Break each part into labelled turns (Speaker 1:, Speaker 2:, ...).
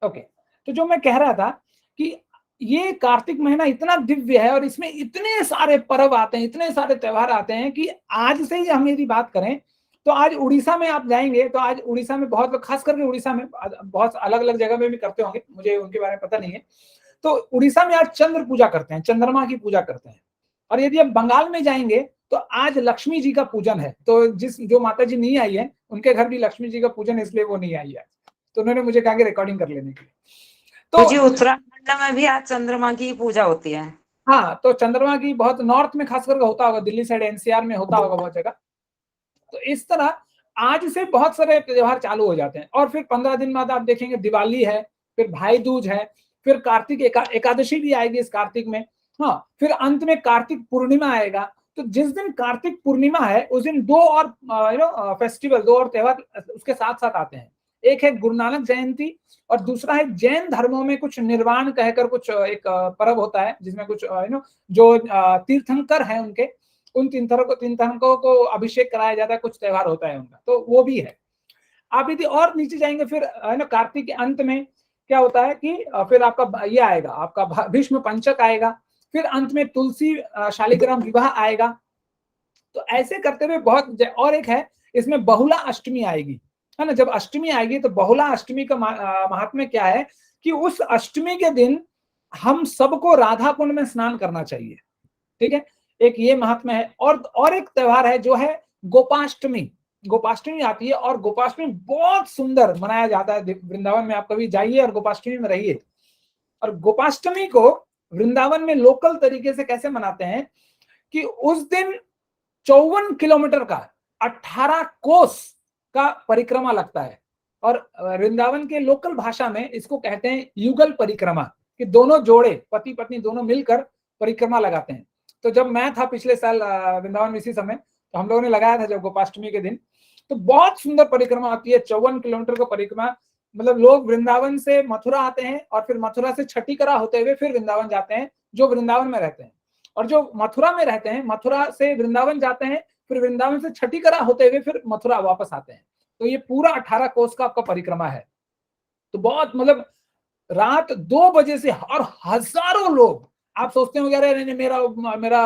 Speaker 1: Okay, तो जो मैं कह रहा था कि ये कार्तिक महीना इतना दिव्य है और इसमें इतने सारे पर्व आते हैं, इतने सारे त्योहार आते हैं कि आज से ही हम यदि बात करें तो आज उड़ीसा में आप जाएंगे तो आज उड़ीसा में बहुत लोग, खास करके उड़ीसा में, बहुत अलग अलग जगह में भी करते होंगे, मुझे उनके बारे में पता नहीं है, तो उड़ीसा में आज चंद्र पूजा करते हैं, चंद्रमा की पूजा करते हैं। और यदि आप बंगाल में जाएंगे तो आज लक्ष्मी जी का पूजन है, तो जो माता जी नहीं आई है उनके घर भी लक्ष्मी जी का पूजन है, इसलिए वो नहीं आई है, तो उन्होंने मुझे कहा कि रिकॉर्डिंग कर लेने के लिए।
Speaker 2: तो जी उत्तराखंड में भी आज चंद्रमा की पूजा होती है।
Speaker 1: हाँ, तो चंद्रमा की बहुत नॉर्थ में खास करके होता होगा, दिल्ली साइड एनसीआर में होता होगा बहुत जगह। तो इस तरह आज से बहुत सारे त्योहार चालू हो जाते हैं और फिर 15 दिन बाद आप देखेंगे दिवाली है, फिर भाई दूज है, फिर कार्तिक एकादशी भी आएगी इस कार्तिक में। हाँ, फिर अंत में कार्तिक पूर्णिमा आएगा। तो जिस दिन कार्तिक पूर्णिमा है उस दिन दो और फेस्टिवल, दो और त्योहार उसके साथ साथ आते हैं। एक है गुरु नानक जयंती और दूसरा है जैन धर्मों में कुछ निर्वाण कहकर कुछ एक पर्व होता है, जिसमें कुछ जो तीर्थंकर हैं उनके, उन तीर्थंकरों को अभिषेक कराया जाता है, कुछ त्योहार होता है उनका, तो वो भी है। आप यदि और नीचे जाएंगे फिर है ना, कार्तिक के अंत में क्या होता है कि फिर आपका ये आएगा, आपका भीष्म पंचक आएगा, फिर अंत में तुलसी शालिग्राम विवाह आएगा। तो ऐसे करते हुए बहुत, और एक है इसमें बहुला अष्टमी आएगी, है ना। जब अष्टमी आएगी तो बहुला अष्टमी का महात्म्य क्या है कि उस अष्टमी के दिन हम सबको राधा कुंड में स्नान करना चाहिए, ठीक है। एक ये महात्मा है। और एक त्योहार है जो है गोपाष्टमी। गोपाष्टमी आती है और गोपाष्टमी बहुत सुंदर मनाया जाता है वृंदावन में। आप कभी जाइए और गोपाष्टमी में रहिए। और गोपाष्टमी को वृंदावन में लोकल तरीके से कैसे मनाते हैं कि उस दिन 54 किलोमीटर का 18 कोस का परिक्रमा लगता है। और वृंदावन के लोकल भाषा में इसको कहते हैं युगल परिक्रमा, कि दोनों जोड़े पति पत्नी दोनों मिलकर परिक्रमा लगाते हैं। तो जब मैं था पिछले साल वृंदावन में इसी समय, तो हम लोगों ने लगाया था जब गोपाष्टमी के दिन, तो बहुत सुंदर परिक्रमा आती है। 54 किलोमीटर का परिक्रमा, मतलब लोग वृंदावन से मथुरा आते हैं और फिर मथुरा से छठीकरा होते हुए फिर वृंदावन जाते हैं, जो वृंदावन में रहते हैं। और जो मथुरा में रहते हैं, मथुरा से वृंदावन जाते हैं, फिर वृंदावन से छठीकरा होते हुए फिर मथुरा वापस आते हैं। तो ये पूरा 18 कोस का आपका परिक्रमा है। तो बहुत, मतलब रात 2 बजे से, और हजारों लोग, आप सोचते होंगे अरे नहीं मेरा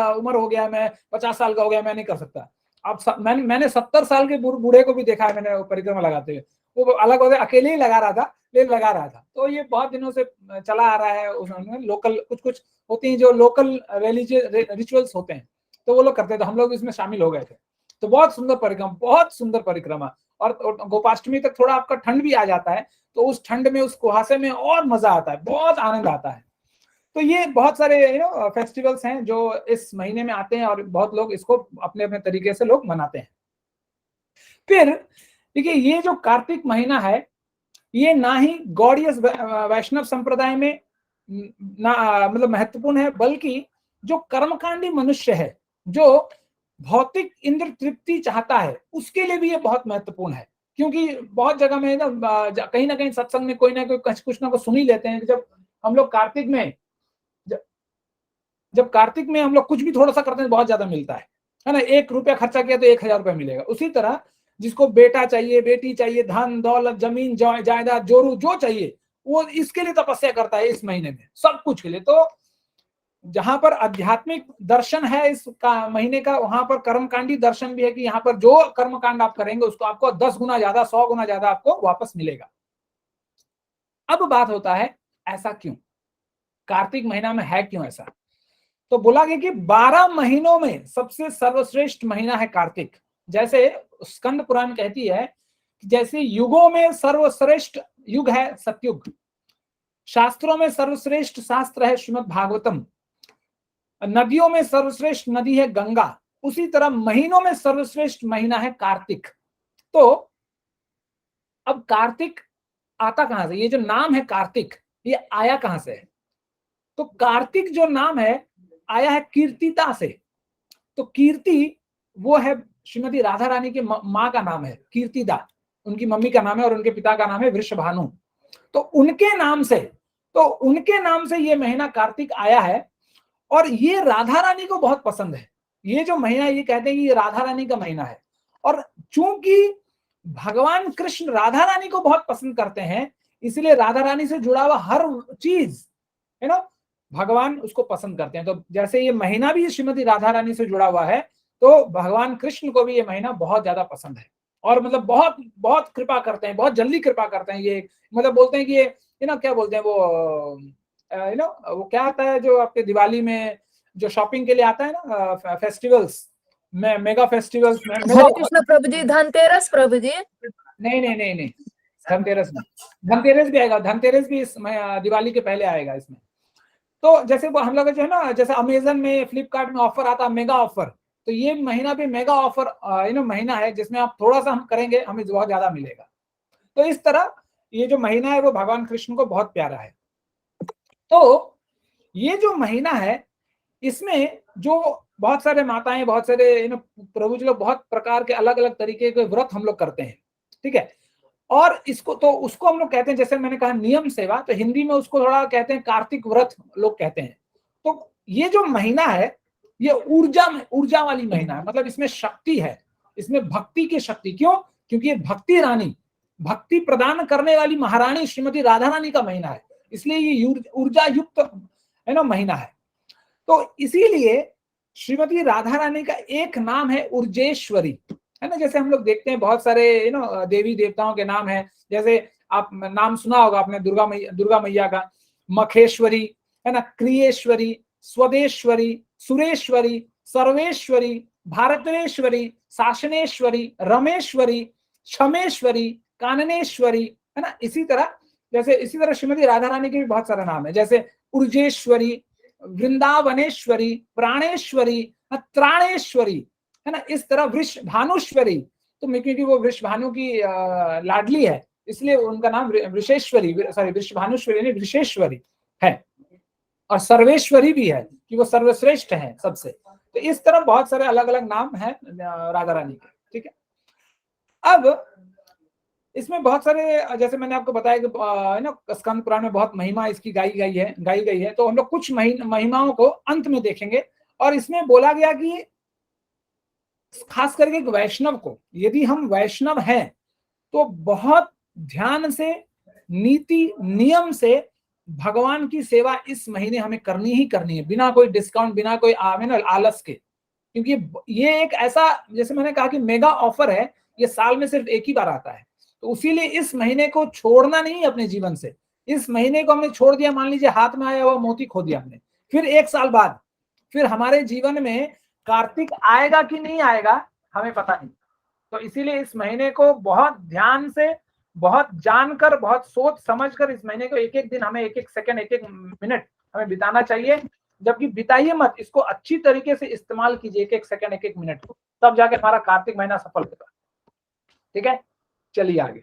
Speaker 1: उम्र हो गया, मैं 50 साल का हो गया, मैं नहीं कर सकता। आप मैंने 70 साल के बूढ़े को भी देखा है मैंने परिक्रमा लगाते हुए। वो अलग होते अकेले ही लगा रहा था, लेकिन लगा रहा था। तो ये बहुत दिनों से चला आ रहा है। उसमें लोकल कुछ होती हैं जो लोकल रिलीजियस रिचुअल्स होते हैं, तो वो लोग करते थे, हम लोग इसमें शामिल हो गए थे। तो बहुत सुंदर परिक्रमा, बहुत सुंदर परिक्रमा। और गोपाष्टमी तक थोड़ा आपका ठंड भी आ जाता है, तो उस ठंड में, उस कुहासे में और मजा आता है, बहुत आनंद आता है। तो ये बहुत सारे फेस्टिवल्स हैं जो इस महीने में आते हैं और बहुत लोग इसको अपने अपने तरीके से लोग मनाते हैं। फिर देखिए, ये जो कार्तिक महीना है, ये ना ही गौड़ीय वैष्णव संप्रदाय में ना मतलब महत्वपूर्ण है, बल्कि जो कर्मकांडी मनुष्य है, जो भौतिक इंद्र तृप्ति चाहता है, उसके लिए भी ये बहुत महत्वपूर्ण है। क्योंकि बहुत जगह में ना कहीं सत्संग में कोई ना कोई कुछ ना कुछ सुन ही लेते हैं कि जब हम लोग कार्तिक में, जब कार्तिक में हम लोग कुछ भी थोड़ा सा करते हैं बहुत ज्यादा मिलता है ना। 1 रुपया खर्चा किया तो 1000 रुपया मिलेगा। उसी तरह जिसको बेटा चाहिए, बेटी चाहिए, धन दौलत, जमीन जायदाद, जोरू जो चाहिए, वो इसके लिए तपस्या करता है इस महीने में, सब कुछ के लिए। तो जहां पर आध्यात्मिक दर्शन है इस महीने का, वहां पर कर्मकांडी दर्शन भी है कि यहाँ पर जो कर्मकांड आप करेंगे उसको आपको 10 गुना ज्यादा, 100 गुना ज्यादा आपको वापस मिलेगा। अब बात होता है ऐसा क्यों, कार्तिक महीना में है क्यों ऐसा। तो बोला गया कि 12 महीनों में सबसे सर्वश्रेष्ठ महीना है कार्तिक। जैसे स्कंद पुराण कहती है कि जैसे युगों में सर्वश्रेष्ठ युग है सतयुग, शास्त्रों में सर्वश्रेष्ठ शास्त्र है श्रीमद् भागवतम, नदियों में सर्वश्रेष्ठ नदी है गंगा, उसी तरह महीनों में सर्वश्रेष्ठ महीना है कार्तिक। तो अब कार्तिक आता कहां से, ये जो नाम है कार्तिक, ये आया कहां से है। तो कार्तिक जो नाम है आया है कीर्तिता से। तो कीर्ति वो है श्रीमती राधा रानी के माँ का नाम है, कीर्तिदा उनकी मम्मी का नाम है और उनके पिता का नाम है वृषभानु। तो उनके नाम से ये महीना कार्तिक आया है। और ये राधा रानी को बहुत पसंद है। ये जो महीना, ये कहते हैं कि ये राधा रानी का महीना है। और चूंकि भगवान कृष्ण राधा रानी को बहुत पसंद करते हैं, इसलिए राधा रानी से जुड़ा हुआ हर चीज है ना भगवान उसको पसंद करते हैं। तो जैसे ये महीना भी श्रीमती राधा रानी से जुड़ा हुआ है, तो भगवान कृष्ण को भी ये महीना बहुत ज्यादा पसंद है और मतलब बहुत बहुत कृपा करते हैं, बहुत जल्दी कृपा करते हैं। ये मतलब बोलते हैं कि ये ना क्या बोलते हैं वो वो क्या आता है जो आपके दिवाली में जो शॉपिंग के लिए आता है ना, फेस्टिवल्स में, मेगा फेस्टिवल्स में
Speaker 3: हरे कृष्ण प्रभु जी, धनतेरस प्रभु जी।
Speaker 1: नहीं नहीं नहीं नहीं, धनतेरस नहीं, धनतेरस भी आएगा, धनतेरस भी इस दिवाली के पहले आएगा इसमें। तो जैसे वो हम लोग जो है ना, जैसे अमेजन में, फ्लिपकार्ट में ऑफर आता है मेगा ऑफर, तो ये महीना भी मेगा ऑफर महीना है जिसमें आप थोड़ा सा हम करेंगे हमें बहुत ज्यादा मिलेगा। तो इस तरह ये जो महीना है वो भगवान कृष्ण को बहुत प्यारा है। तो ये जो महीना है इसमें जो बहुत सारे माताएं, बहुत सारे प्रभु जी लोग बहुत प्रकार के अलग अलग तरीके के व्रत हम लोग करते हैं, ठीक है। और इसको तो उसको हम लोग कहते हैं, जैसे मैंने कहा नियम सेवा, तो हिंदी में उसको थोड़ा कहते हैं कार्तिक व्रत लोग कहते हैं। तो ये जो महीना है ये ऊर्जा वाली महीना है, मतलब इसमें शक्ति है, इसमें भक्ति की शक्ति। क्यों? क्योंकि ये भक्ति रानी, भक्ति प्रदान करने वाली महारानी श्रीमती राधा रानी का महीना है, इसलिए ये ऊर्जा युक्त है ना महीना है। तो इसीलिए श्रीमती राधा रानी का एक नाम है ऊर्जेश्वरी, है ना। जैसे हम लोग देखते हैं बहुत सारे देवी देवताओं के नाम है, जैसे आप नाम सुना होगा आपने दुर्गा मैया का, मखेश्वरी है ना, क्रियेश्वरी, स्वदेश्वरी, सुरेश्वरी, सर्वेश्वरी, भारतेश्वरी, शासनेश्वरी, रमेश्वरी, क्षमेश्वरी, काननेश्वरी, है ना। इसी तरह श्रीमती राधा रानी के भी बहुत सारे नाम है, जैसे ऊर्जेश्वरी, वृंदावनेश्वरी, प्राणेश्वरी, त्राणेश्वरी, है ना। इस तरह वृषभानुश्वरी, तो क्योंकि वो वृषभानु की लाडली है इसलिए उनका नाम वृषभानुश्वरी नहीं वृषेश्वरी है। और सर्वेश्वरी भी है कि वो सर्वश्रेष्ठ है सबसे। तो इस तरह बहुत सारे अलग अलग नाम है राधा रानी के, ठीक है। अब इसमें बहुत सारे, जैसे मैंने आपको बताया कि स्कंद पुराण में बहुत महिमा इसकी गाई गई है। तो हम लोग कुछ महिमाओं को अंत में देखेंगे। और इसमें बोला गया कि खास करके एक वैष्णव को, यदि हम वैष्णव हैं तो बहुत ध्यान से, नीति नियम से भगवान की सेवा इस महीने हमें करनी ही करनी है, बिना कोई डिस्काउंट, बिना कोई आलस के। क्योंकि ये एक ऐसा, जैसे मैंने कहा कि मेगा ऑफर है, ये साल में सिर्फ एक ही बार आता है। तो इसीलिए इस महीने को छोड़ना नहीं अपने जीवन से। इस महीने को हमने छोड़ दिया, मान लीजिए हाथ में आया हुआ मोती खो दिया हमने, फिर एक साल बाद फिर हमारे जीवन में कार्तिक आएगा कि नहीं आएगा हमें पता नहीं। तो इसीलिए इस महीने को बहुत ध्यान से, बहुत जानकर, बहुत सोच समझकर इस महीने को एक एक दिन हमें, एक एक सेकंड, एक एक मिनट हमें बिताना चाहिए। जबकि बिताइए मत, इसको अच्छी तरीके से इस्तेमाल कीजिए, एक एक सेकंड, एक एक मिनट को, तब जाके हमारा कार्तिक महीना सफल होगा, ठीक है। चलिए आगे।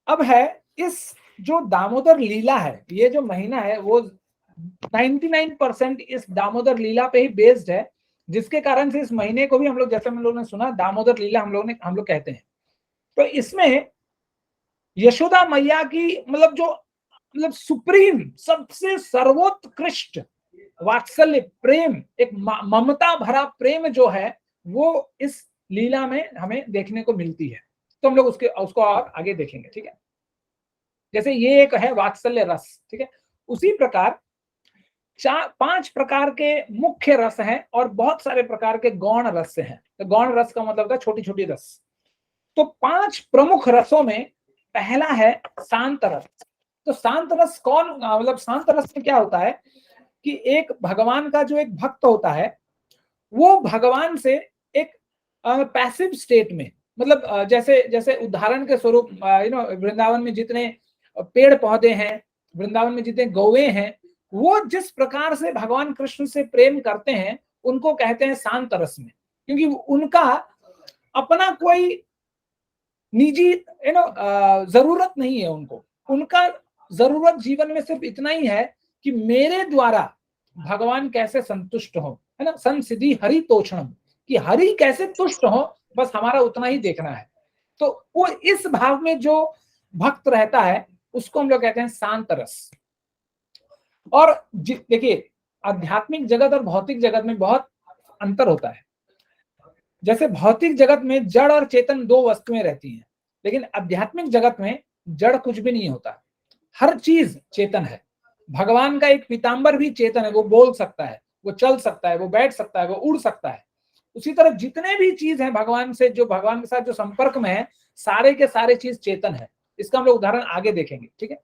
Speaker 1: अब है इस जो दामोदर लीला है, ये जो महीना है वो 99% इस दामोदर लीला पे ही बेस्ड है, जिसके कारण से इस महीने को भी हम लोग, जैसे हम लोगों ने सुना, दामोदर लीला हम लोग कहते हैं। तो इसमें यशोदा मैया की मतलब सुप्रीम, सबसे सर्वोत्कृष्ट वात्सल्य प्रेम, एक ममता भरा प्रेम जो है वो इस लीला में हमें देखने को मिलती है। तो हम लोग उसको और आगे देखेंगे, ठीक है। जैसे ये एक है वात्सल्य रस, ठीक है। उसी प्रकार 5 प्रकार के मुख्य रस हैं और बहुत सारे प्रकार के गौण रस हैं। तो गौण रस का मतलब है छोटी छोटी रस। तो 5 प्रमुख रसों में पहला है शांत रस। तो शांत रस कौन, मतलब शांत रस में क्या होता है कि एक भगवान का जो एक भक्त होता है वो भगवान से एक पैसिव स्टेट में, मतलब जैसे उदाहरण के स्वरूप वृंदावन में जितने पेड़ पौधे हैं, वृंदावन में जितने गौवे हैं, वो जिस प्रकार से भगवान कृष्ण से प्रेम करते हैं उनको कहते हैं शांत रस में। क्योंकि उनका अपना कोई निजी जरूरत नहीं है उनको, उनका जरूरत जीवन में सिर्फ इतना ही है कि मेरे द्वारा भगवान कैसे संतुष्ट हो, है ना। संसिद्धि हरि तोषणम, कि हरि कैसे तुष्ट हो, बस हमारा उतना ही देखना है। तो वो इस भाव में जो भक्त रहता है उसको हम लोग कहते हैं शांत रस। और देखिए आध्यात्मिक जगत और भौतिक जगत में बहुत अंतर होता है। जैसे भौतिक जगत में जड़ और चेतन 2 वस्तुएं रहती हैं, लेकिन आध्यात्मिक जगत में जड़ कुछ भी नहीं होता, हर चीज चेतन है। भगवान का एक पीताम्बर भी चेतन है, वो बोल सकता है, वो चल सकता है, वो बैठ सकता है, वो उड़ सकता है। उसी तरह जितने भी चीज हैं भगवान से, जो भगवान के साथ जो संपर्क में है, सारे के सारे चीज चेतन है। इसका हम लोग उदाहरण आगे देखेंगे, ठीक है।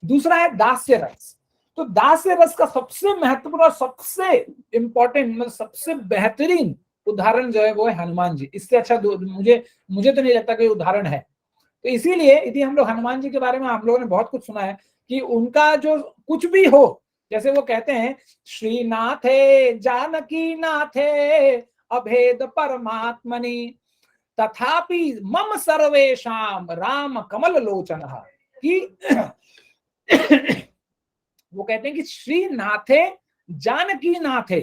Speaker 1: दूसरा है दास्य रस। तो दास्य रस का सबसे महत्वपूर्ण और सबसे इंपॉर्टेंट, मतलब सबसे बेहतरीन उदाहरण जो है वो है हनुमान जी। इससे अच्छा मुझे तो नहीं लगता कोई उदाहरण है। तो इसीलिए यदि हम लोग हनुमान जी के बारे में हम लोगों ने बहुत कुछ सुना है कि उनका जो कुछ भी हो, जैसे वो कहते हैं श्रीनाथे जानकी नाथे अभेद परमात्मनि तथापि मम सर्वेशाम राम कमल लोचनः, कि वो कहते हैं कि श्रीनाथे जानकी नाथे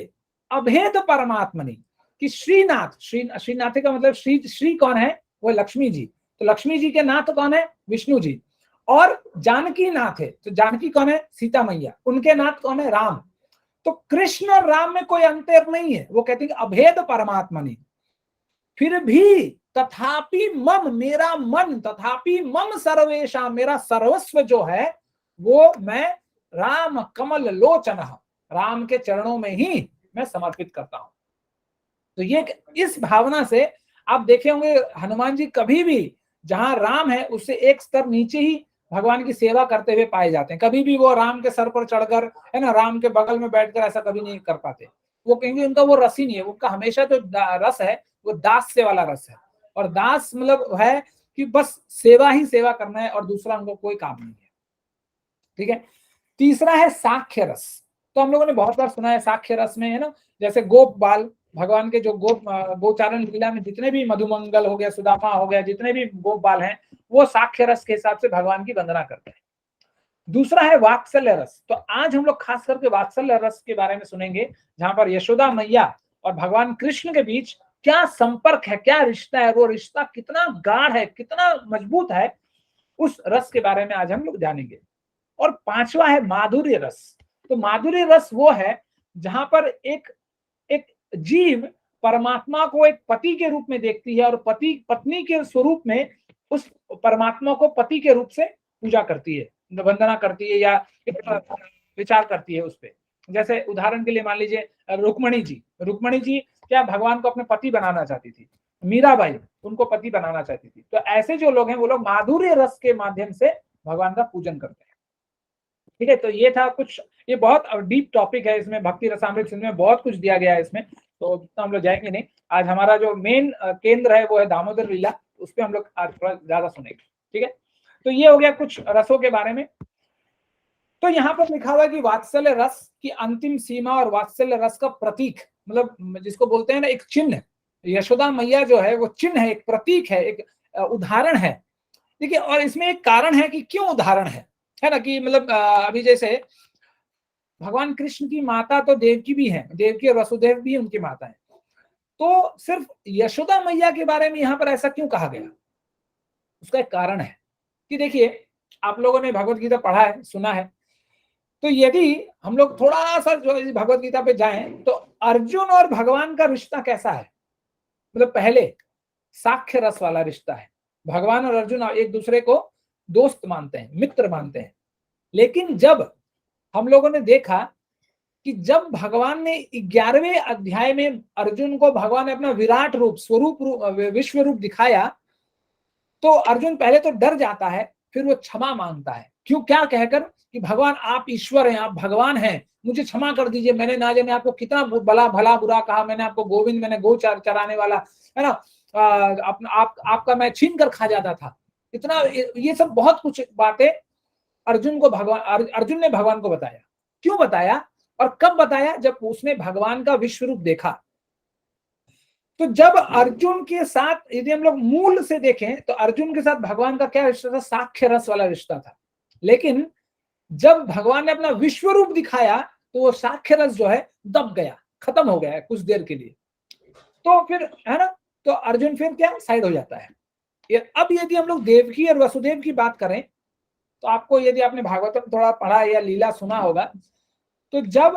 Speaker 1: अभेद परमात्मनि, कि श्रीनाथे का मतलब श्री कौन है, वो लक्ष्मी जी। तो लक्ष्मी जी के नाथ कौन है, विष्णु जी। और जानकी नाथ है, तो जानकी कौन है, सीता मैया। उनके नाथ कौन है, राम। तो कृष्ण और राम में कोई अंतर नहीं है। वो कहते हैं कि अभेद परमात्मनि, फिर भी तथापि मम, मेरा मन, तथापि मम सर्वेशा, मेरा सर्वस्व जो है वो मैं राम कमल लोचन, राम के चरणों में ही मैं समर्पित करता हूं। तो ये इस भावना से आप देखे होंगे हनुमान जी कभी भी जहां राम है उससे एक स्तर नीचे ही भगवान की सेवा करते हुए पाए जाते हैं। कभी भी वो राम के सर पर चढ़कर, है ना, राम के बगल में बैठकर ऐसा कभी नहीं कर पाते। वो कहेंगे उनका वो रस ही नहीं है। उनका हमेशा जो रस है वो दास्य वाला रस है। और दास मतलब है कि बस सेवा ही सेवा करना है और दूसरा उनको कोई काम नहीं है, ठीक है। तीसरा है साख्य रस। तो हम लोगों ने बहुत बार सुना है साख्य रस में, है ना, जैसे गोप बाल, भगवान के जो गोचारण लीला में जितने भी मधुमंगल हो गया, सुदामा हो गया, जितने भी गोप बाल हैं वो साख्य रस के हिसाब से भगवान की वंदना करते हैं। दूसरा है वात्सल्य रस। तो आज हम लोग खास करके वात्सल्य रस के बारे में सुनेंगे, जहां पर यशोदा मैया और भगवान कृष्ण के बीच क्या संपर्क है, क्या रिश्ता है, वो रिश्ता कितना गाढ़ है, कितना मजबूत है, उस रस के बारे में आज हम लोग जानेंगे। और पांचवा है माधुर्य रस। तो माधुर्य रस वो है जहां पर एक जीव परमात्मा को एक पति के रूप में देखती है और पति पत्नी के स्वरूप में उस परमात्मा को पति के रूप से पूजा करती है, वंदना करती है या विचार करती है उस पे। जैसे उदाहरण के लिए मान लीजिए रुक्मणी जी क्या भगवान को अपने पति बनाना चाहती थी, मीराबाई उनको पति बनाना चाहती थी। तो ऐसे जो लोग हैं वो लोग माधुर्य रस के माध्यम से भगवान का पूजन करते हैं, ठीक है। तो ये था कुछ, ये बहुत डीप टॉपिक है, इसमें भक्ति रसामृत सिंधु में बहुत कुछ दिया गया है इसमें, तो उतना हम लोग जाएंगे नहीं। आज हमारा जो मेन केंद्र है वो है दामोदर लीला, उस पर हम लोग आज थोड़ा ज्यादा सुनेंगे, ठीक है। तो ये हो गया कुछ रसों के बारे में। तो यहाँ पर लिखा हुआ है कि वात्सल्य रस की अंतिम सीमा और वात्सल्य रस का प्रतीक, मतलब जिसको बोलते हैं ना एक चिन्ह, यशोदा मैया जो है वो चिन्ह है, एक प्रतीक है, एक उदाहरण है। देखिए, और इसमें एक कारण है कि क्यों उदाहरण है ना, कि मतलब अभी जैसे भगवान कृष्ण की माता तो देवकी भी है, देवकी और वसुदेव भी उनकी माता है। तो सिर्फ यशोदा मैया के बारे में यहाँ पर ऐसा क्यों कहा गया, उसका एक कारण है कि देखिए, आप लोगों ने भगवत गीता पढ़ा है, सुना है। तो यदि हम लोग थोड़ा सा जो भगवत गीता पे जाएं तो अर्जुन और भगवान का रिश्ता कैसा है, मतलब पहले साख्य रस वाला रिश्ता है। भगवान और अर्जुन एक दूसरे को दोस्त मानते हैं, मित्र मानते हैं। लेकिन जब हम लोगों ने देखा कि जब भगवान ने 11वें अध्याय में अर्जुन को भगवान ने अपना विराट रूप, स्वरूप रूप, विश्व रूप दिखाया, तो अर्जुन पहले तो डर जाता है, फिर वो क्षमा मांगता है। क्यों, क्या कहकर कि भगवान आप ईश्वर हैं, आप भगवान हैं, मुझे क्षमा कर दीजिए, मैंने ना जाने आपको कितना भला बुरा कहा, मैंने आपको गोविंद, मैंने गौ चराने वाला, है ना, आपका मैं छीन कर खा जाता था, इतना, ये सब बहुत कुछ बातें अर्जुन ने भगवान को बताया। क्यों बताया और कब बताया, जब उसने भगवान का विश्व रूप देखा। तो जब अर्जुन के साथ यदि हम लोग मूल से देखें तो अर्जुन के साथ भगवान का क्या रिश्ता था, साख्य रस वाला रिश्ता था। लेकिन जब भगवान ने अपना विश्व रूप दिखाया तो वो साख्य रस जो है दब गया, खत्म हो गया है कुछ देर के लिए। तो फिर, है ना, तो अर्जुन फिर क्या साइड हो जाता है। अब यदि हम लोग देवकी और वसुदेव की बात करें तो आपको, यदि आपने भागवतम थोड़ा पढ़ा या लीला सुना होगा, तो जब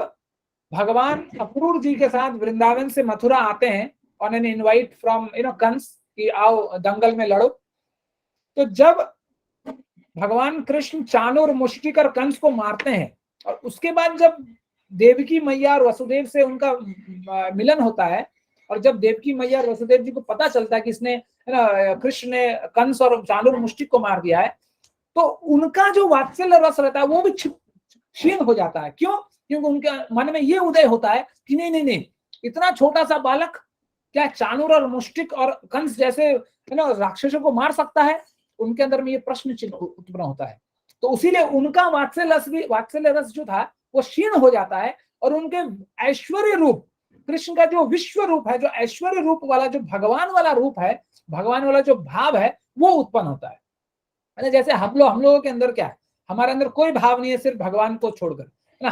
Speaker 1: भगवान अक्रूर जी के साथ वृंदावन से मथुरा आते हैं on an invite from Kansa कि आओ दंगल में लड़ो, तो जब भगवान कृष्ण चाणूर, मुष्टिक और कंस को मारते हैं और उसके बाद जब देवकी मैया और वसुदेव से उनका मिलन होता है, और जब देवकी मैया और वसुदेव जी को पता चलता है कि इसने, है ना, कृष्ण ने कंस और चाणूर मुष्टिक को मार दिया है, तो उनका जो वात्सल्य रस रहता है वो भी क्षीण हो जाता है। क्यों? क्योंकि उनके मन में ये उदय होता है कि नहीं नहीं नहीं, इतना छोटा सा बालक क्या चाणूर और मुष्टिक और कंस जैसे, है ना, राक्षसों को मार सकता है? उनके अंदर में ये प्रश्न चिन्ह उत्पन्न होता है। तो उसीलिए उनका वात्सल्य रस जो था वो क्षीण हो जाता है, और उनके ऐश्वर्य रूप, कृष्ण का जो विश्व रूप है, जो ऐश्वर्य रूप वाला, जो भगवान वाला रूप है, भगवान वाला जो भाव है, वो उत्पन्न होता है। जैसे हम लोगों के अंदर क्या है, हमारे अंदर कोई भाव नहीं है सिर्फ भगवान को छोड़कर, ना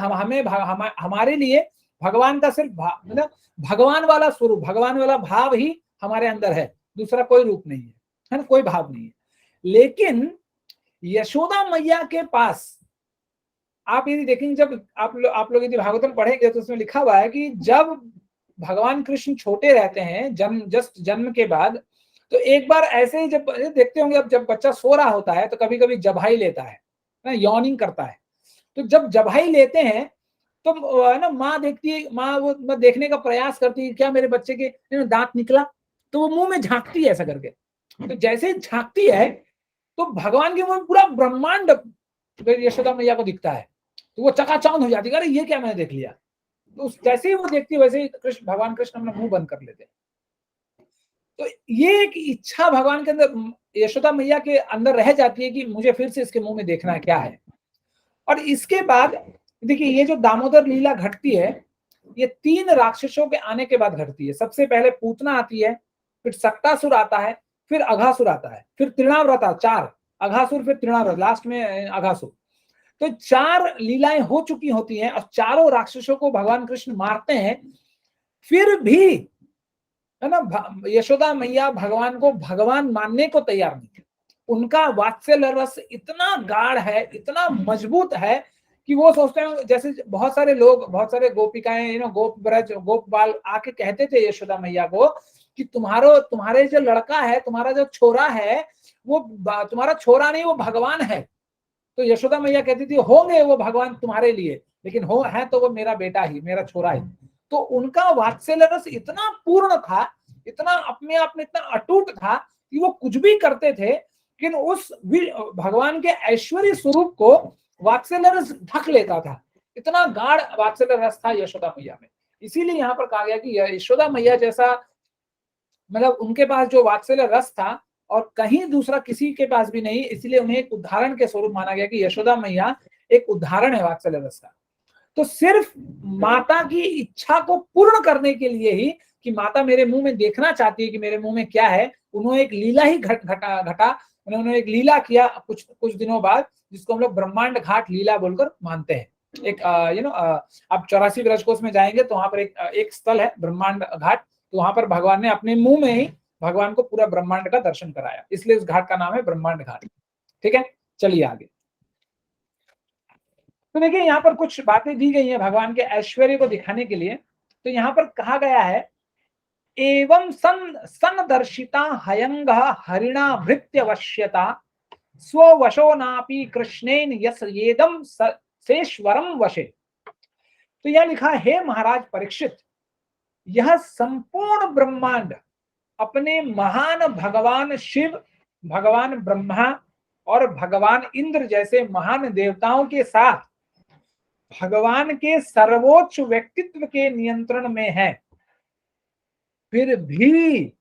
Speaker 1: हमारे लिए भगवान का सिर्फ मतलब भगवान वाला स्वरूप, भगवान वाला भाव ही हमारे अंदर है, दूसरा कोई रूप नहीं है ना, कोई भाव नहीं है। लेकिन यशोदा मैया के पास आप यदि देखेंगे, जब आप लोग यदि भागवतम पढ़ेंगे तो उसमें लिखा हुआ है कि जब भगवान कृष्ण छोटे रहते हैं, जन्म के बाद, तो एक बार ऐसे ही जब देखते होंगे, अब जब बच्चा सो रहा होता है तो कभी कभी जबाई लेता है ना, यॉर्निंग करता है। तो जब जबाई लेते हैं तो है ना, माँ देखती है, माँ वो देखने का प्रयास करती है क्या मेरे बच्चे के दांत निकला, तो वो मुंह में झांकती है ऐसा करके। तो जैसे ही झांकती है तो भगवान के मुंह में पूरा ब्रह्मांड यशोदा मैया को दिखता है, तो वो चकाचौंध हो जाती है, अरे ये क्या मैंने देख लिया। तो जैसे ही वो देखती है वैसे ही भगवान कृष्ण अपना मुंह बंद कर लेते हैं। तो ये एक इच्छा भगवान के अंदर, यशोदा मैया के अंदर रह जाती है कि मुझे फिर से इसके मुंह में देखना है क्या है। और इसके बाद देखिए, ये जो दामोदर लीला घटती है, ये 3 राक्षसों के आने के बाद घटती है। सबसे पहले पूतना आती है, फिर सक्तासुर आता है, फिर अघासुर आता है, फिर तृणाव्रत, 4 अघासुर, फिर तृणाव्रत, लास्ट में अघासुर। तो 4 लीलाएं हो चुकी होती हैं और चारों राक्षसों को भगवान कृष्ण मारते हैं। फिर भी, है ना, यशोदा मैया भगवान को भगवान मानने को तैयार नहीं है। उनका वात्सल्य रस इतना गाढ़ है, इतना मजबूत है कि वो सोचते हैं, जैसे बहुत सारे लोग, बहुत सारे गोपिकाएं, गोप ब्रज, गोप बाल आके कहते थे यशोदा मैया को कि तुम्हारे जो लड़का है, तुम्हारा जो छोरा है, वो तुम्हारा छोरा नहीं, वो भगवान है। तो यशोदा मैया कहती थी होंगे वो भगवान तुम्हारे लिए, लेकिन हो है तो वो मेरा बेटा ही, मेरा छोरा ही। तो उनका वात्सल्य रस इतना पूर्ण था, इतना अपने आप में इतना अटूट था कि वो कुछ भी करते थे, लेकिन उस भगवान के ऐश्वर्य स्वरूप को वात्सल्य रस ढक लेता था। इतना गाढ़ वात्सल्य रस था यशोदा मैया में। इसीलिए यहाँ पर कहा गया कि यशोदा मैया जैसा, मतलब उनके पास जो वात्सल्य रस था और कहीं दूसरा किसी के पास भी नहीं, इसलिए उन्हें एक उदाहरण के स्वरूप माना गया कि यशोदा मैया एक उदाहरण है वात्सल्य रस का। तो सिर्फ माता की इच्छा को पूर्ण करने के लिए ही, कि माता मेरे मुंह में देखना चाहती है कि मेरे मुंह में क्या है, उन्होंने एक लीला ही घटा, उन्होंने एक लीला किया कुछ दिनों बाद, जिसको हम लोग ब्रह्मांड घाट लीला बोलकर मानते हैं। एक आप 84 ब्रजकोश में जाएंगे तो वहां पर एक स्थल है ब्रह्मांड घाट, तो वहां पर भगवान ने अपने मुंह में ही भगवान को पूरा ब्रह्मांड का दर्शन कराया, इसलिए उस घाट का नाम है ब्रह्मांड घाट। ठीक है, चलिए आगे। तो देखिए, यहाँ पर कुछ बातें दी गई हैं भगवान के ऐश्वर्य को दिखाने के लिए। तो यहाँ पर कहा गया है, एवं सन दर्शिता हयंग हरिणा भृत्यवश्यता स्ववशो नापि कृष्णेन यस येदम सेश्वरम वशे। तो यह लिखा, हे महाराज परीक्षित, यह संपूर्ण ब्रह्मांड अपने महान भगवान शिव, भगवान ब्रह्मा और भगवान इंद्र जैसे महान देवताओं के साथ भगवान के सर्वोच्च व्यक्तित्व के नियंत्रण में है। फिर भी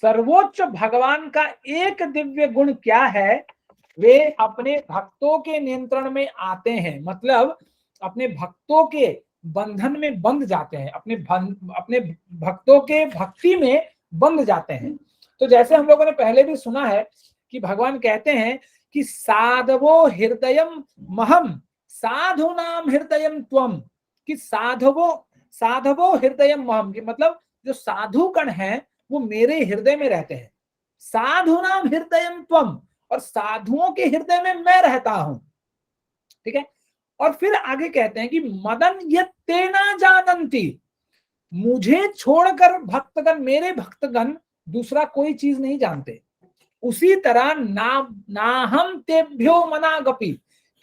Speaker 1: सर्वोच्च भगवान का एक दिव्य गुण क्या है, वे अपने भक्तों के नियंत्रण में आते हैं, मतलब अपने भक्तों के बंधन में बंध जाते हैं, अपने भक्तों के भक्ति में बंध जाते हैं। तो जैसे हम लोगों ने पहले भी सुना है कि भगवान कहते हैं कि साधवो हृदयम महम साधुनाम हृदयम त्वम, कि साधवो हृदयम महम, कि मतलब जो साधु गण हैं वो मेरे हृदय में रहते हैं। साधुनाम हृदयम त्वम, और साधुओं के हृदय में मैं रहता हूं। ठीक है, और फिर आगे कहते हैं कि मदन यत्तेना जानन्ति, मुझे छोड़कर भक्तगण, मेरे भक्तगण दूसरा कोई चीज नहीं जानते। उसी तरह ना हम तेभ्यो मनागपि,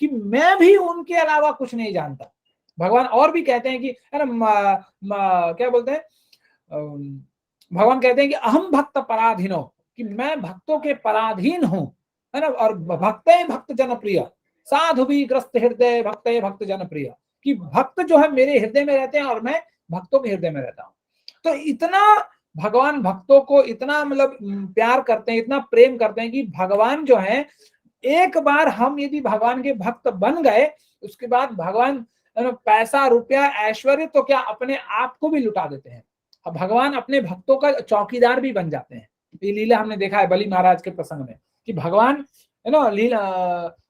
Speaker 1: कि मैं भी उनके अलावा कुछ नहीं जानता। भगवान और भी कहते हैं कि है ना, क्या बोलते हैं, भगवान कहते हैं कि अहम भक्त पराधीनो, कि मैं भक्तों के पराधीन हूं, है ना, और भक्ते भक्त जनप्रिय, साधु भी ग्रस्त हृदय भक्ते भक्त जनप्रिय, कि भक्त जो है मेरे हृदय में रहते हैं और मैं भक्तों के हृदय में रहता हूं। तो इतना भगवान भक्तों को इतना मतलब प्यार करते हैं, इतना प्रेम करते हैं कि भगवान जो है, एक बार हम यदि भगवान के भक्त बन गए, उसके बाद भगवान पैसा रुपया ऐश्वर्य तो क्या अपने आप को भी लुटा देते हैं। अब भगवान अपने भक्तों का चौकीदार भी बन जाते हैं। ये लीला हमने देखा है बलि महाराज के प्रसंग में, कि भगवान है ना लीला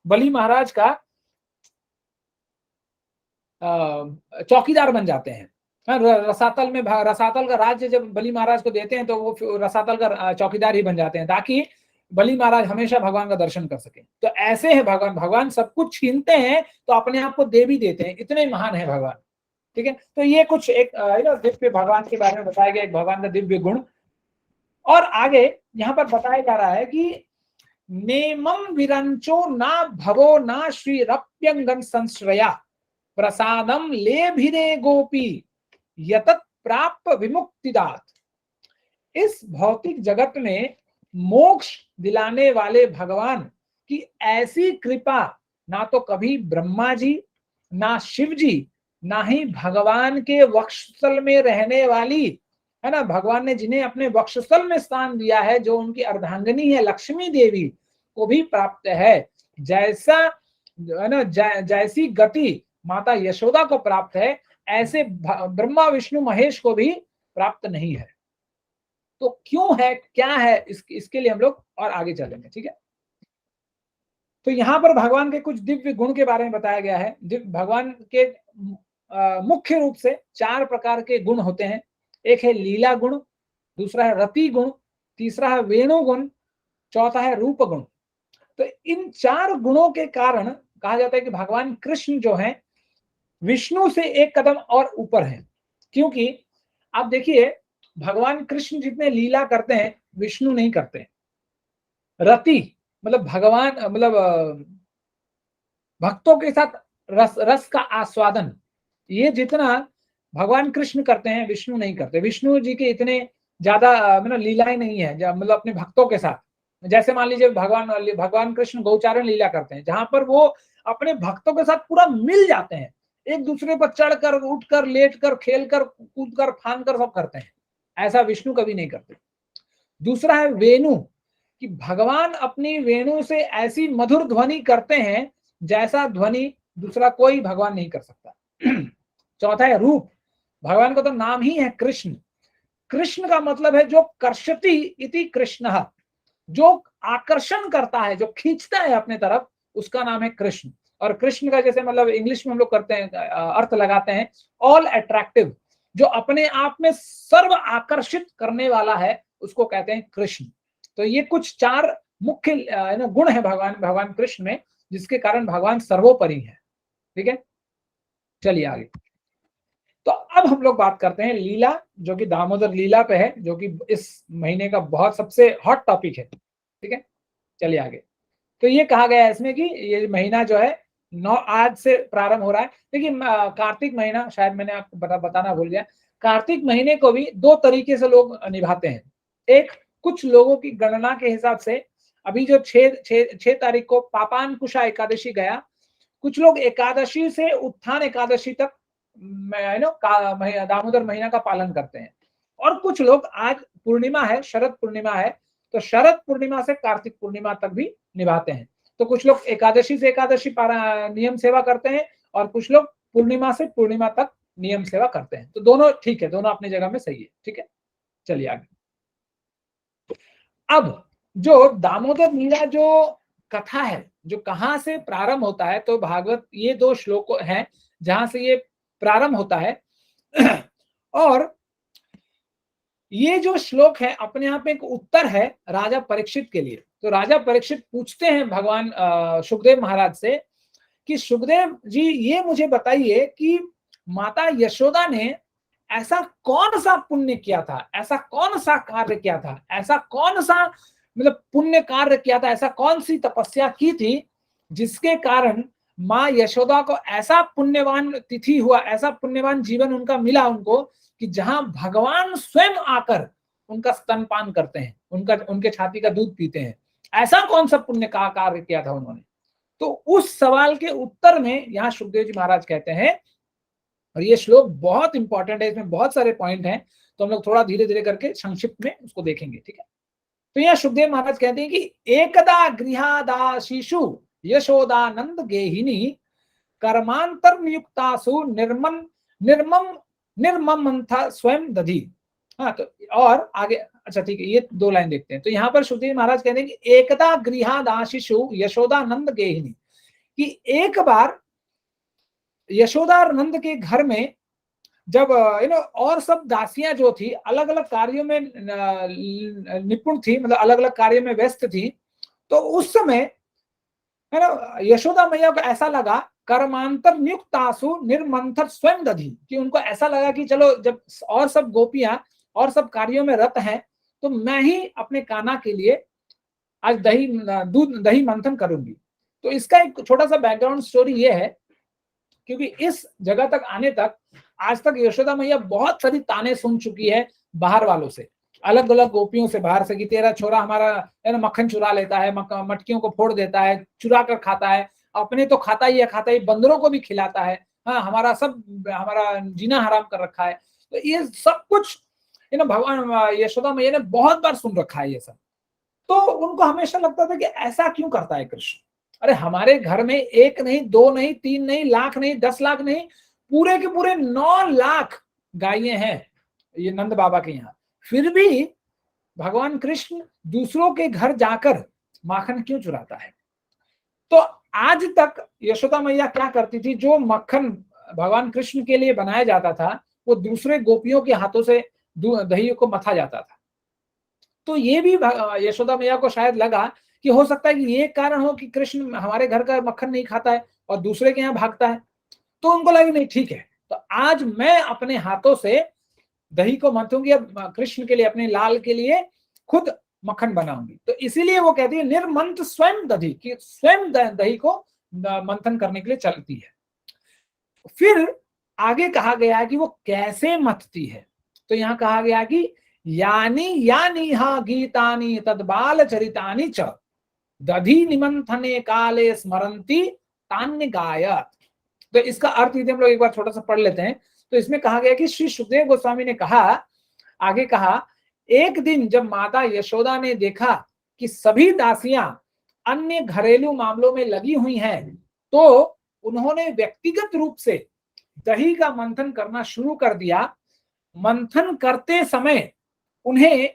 Speaker 1: बलि महाराज का चौकीदार बन जाते हैं। रसातल में रसातल का राज्य जब बलि महाराज को देते हैं तो वो रसातल का चौकीदार ही बन जाते हैं, ताकि बलि महाराज हमेशा भगवान का दर्शन कर सके। तो ऐसे है भगवान, भगवान सब कुछ छीनते हैं तो अपने आप को दे भी देते हैं, इतने महान है भगवान। ठीक है, तो ये कुछ एक दिव्य भगवान के बारे में बताया गया, एक भगवान का दिव्य गुण। और आगे यहाँ पर बताया जा रहा है कि नेमं विरंचो ना भवो ना श्री रप्यंगन संश्रया प्रसादम ले भिरे गोपी यतत प्राप्त विमुक्तिदात। इस भौतिक जगत में मोक्ष दिलाने वाले भगवान की ऐसी कृपा ना तो कभी ब्रह्मा जी, ना शिव जी, ना ही भगवान के वक्षस्थल में रहने वाली, है ना, भगवान ने जिन्हें अपने वक्षस्थल में स्थान दिया है, जो उनकी अर्धांगिनी है लक्ष्मी देवी, को भी प्राप्त है। जैसा है ना, जैसी गति माता यशोदा को प्राप्त है, ऐसे ब्रह्मा विष्णु महेश को भी प्राप्त नहीं है। तो क्यों है, क्या है, इसके लिए हम लोग और आगे चलेंगे। ठीक है, तो यहाँ पर भगवान के कुछ दिव्य गुण के बारे में बताया गया है। भगवान के मुख्य रूप से 4 प्रकार के गुण होते हैं। एक है लीला गुण, दूसरा है रति गुण, तीसरा है वेणु गुण, चौथा है रूप गुण। तो इन 4 गुणों के कारण कहा जाता है कि भगवान कृष्ण जो है विष्णु से एक कदम और ऊपर है। क्योंकि आप देखिए, भगवान कृष्ण जितने लीला करते हैं विष्णु नहीं करते। रति मतलब भगवान मतलब भक्तों के साथ रस का आस्वादन, ये जितना भगवान कृष्ण करते हैं विष्णु नहीं करते। विष्णु जी के इतने ज्यादा मतलब लीलाएं नहीं है मतलब अपने भक्तों के साथ। जैसे मान लीजिए भगवान कृष्ण गौचारण लीला करते हैं, जहां पर वो अपने भक्तों के साथ पूरा मिल जाते हैं, एक दूसरे पर चढ़कर, उठकर, लेटकर, खेलकर, कूदकर, फांदकर सब करते हैं। ऐसा विष्णु कभी नहीं करते। दूसरा है वेणु, कि भगवान अपनी वेणु से ऐसी मधुर ध्वनि करते हैं जैसा ध्वनि दूसरा कोई भगवान नहीं कर सकता। चौथा है रूप, भगवान का तो नाम ही है कृष्ण। कृष्ण का मतलब है जो कर्षति इति कृष्ण, जो आकर्षण करता है, जो खींचता है अपने तरफ, उसका नाम है कृष्ण। और कृष्ण का जैसे मतलब इंग्लिश में हम लोग करते हैं अर्थ लगाते हैं ऑल अट्रैक्टिव, जो अपने आप में सर्व आकर्षित करने वाला है, उसको कहते हैं कृष्ण। तो ये कुछ 4 मुख्य गुण है भगवान कृष्ण में, जिसके कारण भगवान सर्वोपरि है। ठीक है, चलिए आगे। तो अब हम लोग बात करते हैं लीला, जो कि दामोदर लीला पे है, जो कि इस महीने का बहुत सबसे हॉट टॉपिक है। ठीक है, चलिए आगे। तो ये कहा गया है इसमें कि ये महीना जो है आज से प्रारंभ हो रहा है। लेकिन कार्तिक महीना, शायद मैंने आपको बताना भूल गया, कार्तिक महीने को भी 2 तरीके से लोग निभाते हैं। एक, कुछ लोगों की गणना के हिसाब से अभी जो 6 तारीख को पापानकुशा एकादशी गया, कुछ लोग एकादशी से उत्थान एकादशी तक दामोदर महीना का पालन करते हैं। और कुछ लोग, आज पूर्णिमा है, शरद पूर्णिमा है, तो शरद पूर्णिमा से कार्तिक पूर्णिमा तक भी निभाते हैं। तो कुछ लोग एकादशी से एकादशी नियम सेवा करते हैं, और कुछ लोग पूर्णिमा से पूर्णिमा तक नियम सेवा करते हैं। तो दोनों ठीक है, दोनों अपनी जगह में सही है। ठीक है, चलिए आगे। अब जो दामोदर लीला जो कथा है, जो कहां से प्रारंभ होता है, तो भागवत ये 2 श्लोक हैं जहां से ये प्रारंभ होता है। और ये जो श्लोक है अपने आप में एक उत्तर है राजा परीक्षित के लिए। तो राजा परीक्षित पूछते हैं भगवान सुखदेव महाराज से कि सुखदेव जी, ये मुझे बताइए कि माता यशोदा ने ऐसा कौन सा पुण्य किया था, ऐसा कौन सा कार्य किया था, ऐसा कौन सा मतलब पुण्य कार्य किया था, ऐसा कौन सी तपस्या की थी जिसके कारण माँ यशोदा को ऐसा पुण्यवान तिथि हुआ, ऐसा पुण्यवान जीवन उनका मिला उनको, कि जहां भगवान स्वयं आकर उनका स्तनपान करते हैं, उनके छाती का दूध पीते हैं। ऐसा कौन सा पुण्य का कार्य किया था उन्होंने? तो उस सवाल के उत्तर में यहाँ सुखदेव जी महाराज कहते हैं, और ये श्लोक बहुत इंपॉर्टेंट है, इसमें बहुत सारे पॉइंट हैं, तो हम लोग थोड़ा धीरे धीरे करके संक्षिप्त में उसको देखेंगे, ठीक है। तो यहाँ सुखदेव महाराज कहते हैं कि एकदा गृहादाशीषु यशोदानंद गेहिनी कर्मांतर नियुक्तासु निर्मम था स्वयं दधी। हाँ, तो और आगे, अच्छा ठीक है, ये 2 लाइन देखते हैं। तो यहाँ पर सुखदेव महाराज कहते हैं कि एकदा गृहादाशीषु यशोदानंद गेहिनी, कि एक बार यशोदानंद के घर में जब और सब दासियां जो थी अलग अलग कार्यों में निपुण थी, मतलब अलग अलग कार्य में व्यस्त थी, तो उस समय है ना यशोदा मैया को ऐसा लगा, कर्मांतर नियुक्तासु निर्मंथर स्वयं दधी, कि उनको ऐसा लगा कि चलो जब और सब गोपियां और सब कार्यों में रत हैं, तो मैं ही अपने कान्हा के लिए आज दही मंथन करूंगी। तो इसका एक छोटा सा बैकग्राउंड स्टोरी ये है, क्योंकि इस जगह तक आने तक आज तक यशोदा मैया बहुत सारी ताने सुन चुकी है बाहर वालों से, अलग अलग गोपियों से बाहर से, कि तेरा छोरा हमारा है ना मक्खन चुरा लेता है, मटकियों को फोड़ देता है, चुरा कर खाता है, अपने तो खाता ही है, बंदरों को भी खिलाता है, हाँ हमारा जीना हराम कर रखा है। तो ये सब कुछ भगवान यशोदा मैया ने बहुत बार सुन रखा है ये सब। तो उनको हमेशा लगता था कि ऐसा क्यों करता है कृष्ण, अरे हमारे घर में 1 नहीं 2 नहीं 3 नहीं लाख नहीं 10 लाख नहीं, पूरे के पूरे 9 लाख गायें हैं ये नंद बाबा के यहाँ, फिर भी भगवान कृष्ण दूसरों के घर जाकर माखन क्यों चुराता है? तो आज तक यशोदा मैया क्या करती थी, जो मक्खन भगवान कृष्ण के लिए बनाया जाता था वो दूसरे गोपियों के हाथों से दही को मथा जाता था। तो ये भी यशोदा मैया को शायद लगा कि हो सकता है कि ये कारण हो कि कृष्ण हमारे घर का मक्खन नहीं खाता है और दूसरे के यहाँ भागता है। तो उनको लगा नहीं ठीक है, तो आज मैं अपने हाथों से दही को मथूंगी, अब कृष्ण के लिए, अपने लाल के लिए खुद मक्खन बनाऊंगी। तो इसीलिए वो कहती है निर्मंथ स्वयं दधी, कि स्वयं दही को मंथन करने के लिए चलती है। फिर आगे कहा गया है कि वो कैसे मथती है। तो यहाँ कहा गया कि यानी हा गीतानि तद्बाल चरितानि च दधी निमंथने काले स्मरंती तान्य गायत। तो इसका अर्थ यदि हम लोग एक बार छोटा सा पढ़ लेते हैं, तो इसमें कहा गया कि श्री सुखदेव गोस्वामी ने कहा, आगे कहा, एक दिन जब माता यशोदा ने देखा कि सभी दासियां अन्य घरेलू मामलों में लगी हुई हैं, तो उन्होंने व्यक्तिगत रूप से दही का मंथन करना शुरू कर दिया। मंथन करते समय उन्हें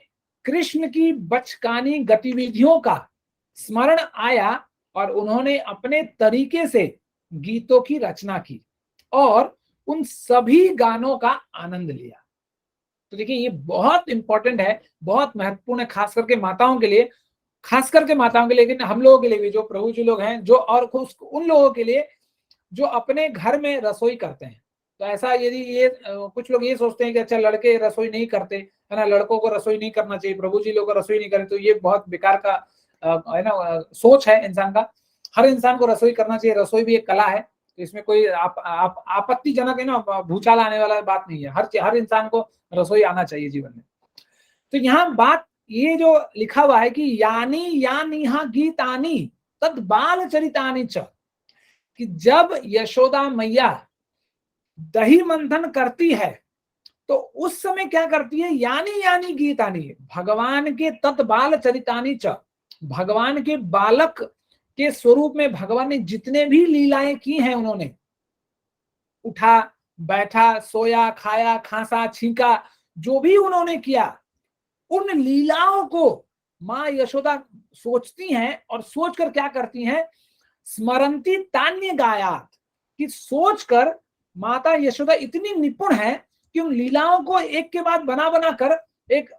Speaker 1: कृष्ण की बचकानी गतिविधियों का स्मरण आया और उन्होंने अपने तरीके से गीतों की रचना की और उन सभी गानों का आनंद लिया। तो देखिए ये बहुत इंपॉर्टेंट है, बहुत महत्वपूर्ण है, खास करके माताओं के लिए, लेकिन हम लोगों के लिए भी, जो प्रभु जी लोग हैं, जो और उन लोगों के लिए जो अपने घर में रसोई करते हैं। तो ऐसा यदि ये कुछ लोग ये सोचते हैं कि अच्छा लड़के रसोई नहीं करते है ना, लड़कों को रसोई नहीं करना चाहिए, प्रभु जी लोग रसोई नहीं करें, तो ये बहुत बेकार का है ना सोच है इंसान का। हर इंसान को रसोई करना चाहिए, रसोई भी एक कला है, तो इसमें कोई आपत्तिजनक है ना भूचाल आने वाला बात नहीं है। हर इंसान को रसोई आना चाहिए जीवन में। तो यहाँ बात ये जो लिखा हुआ है कि यानी हा गीतानी तद बाल चरितानि च, कि जब यशोदा मैया दही मंथन करती है तो उस समय क्या करती है, यानी गीतानी, भगवान के तत्बाल चरितानि च, भगवान के बालक के स्वरूप में भगवान ने जितने भी लीलाएं की हैं, उन्होंने उठा बैठा सोया खाया खांसा छींका, जो भी उन्होंने किया, उन लीलाओं को माँ यशोदा सोचती हैं और सोचकर क्या करती हैं, स्मरंती तान्य गायात, कि सोचकर माता यशोदा इतनी निपुण है कि उन लीलाओं को एक के बाद बना कर एक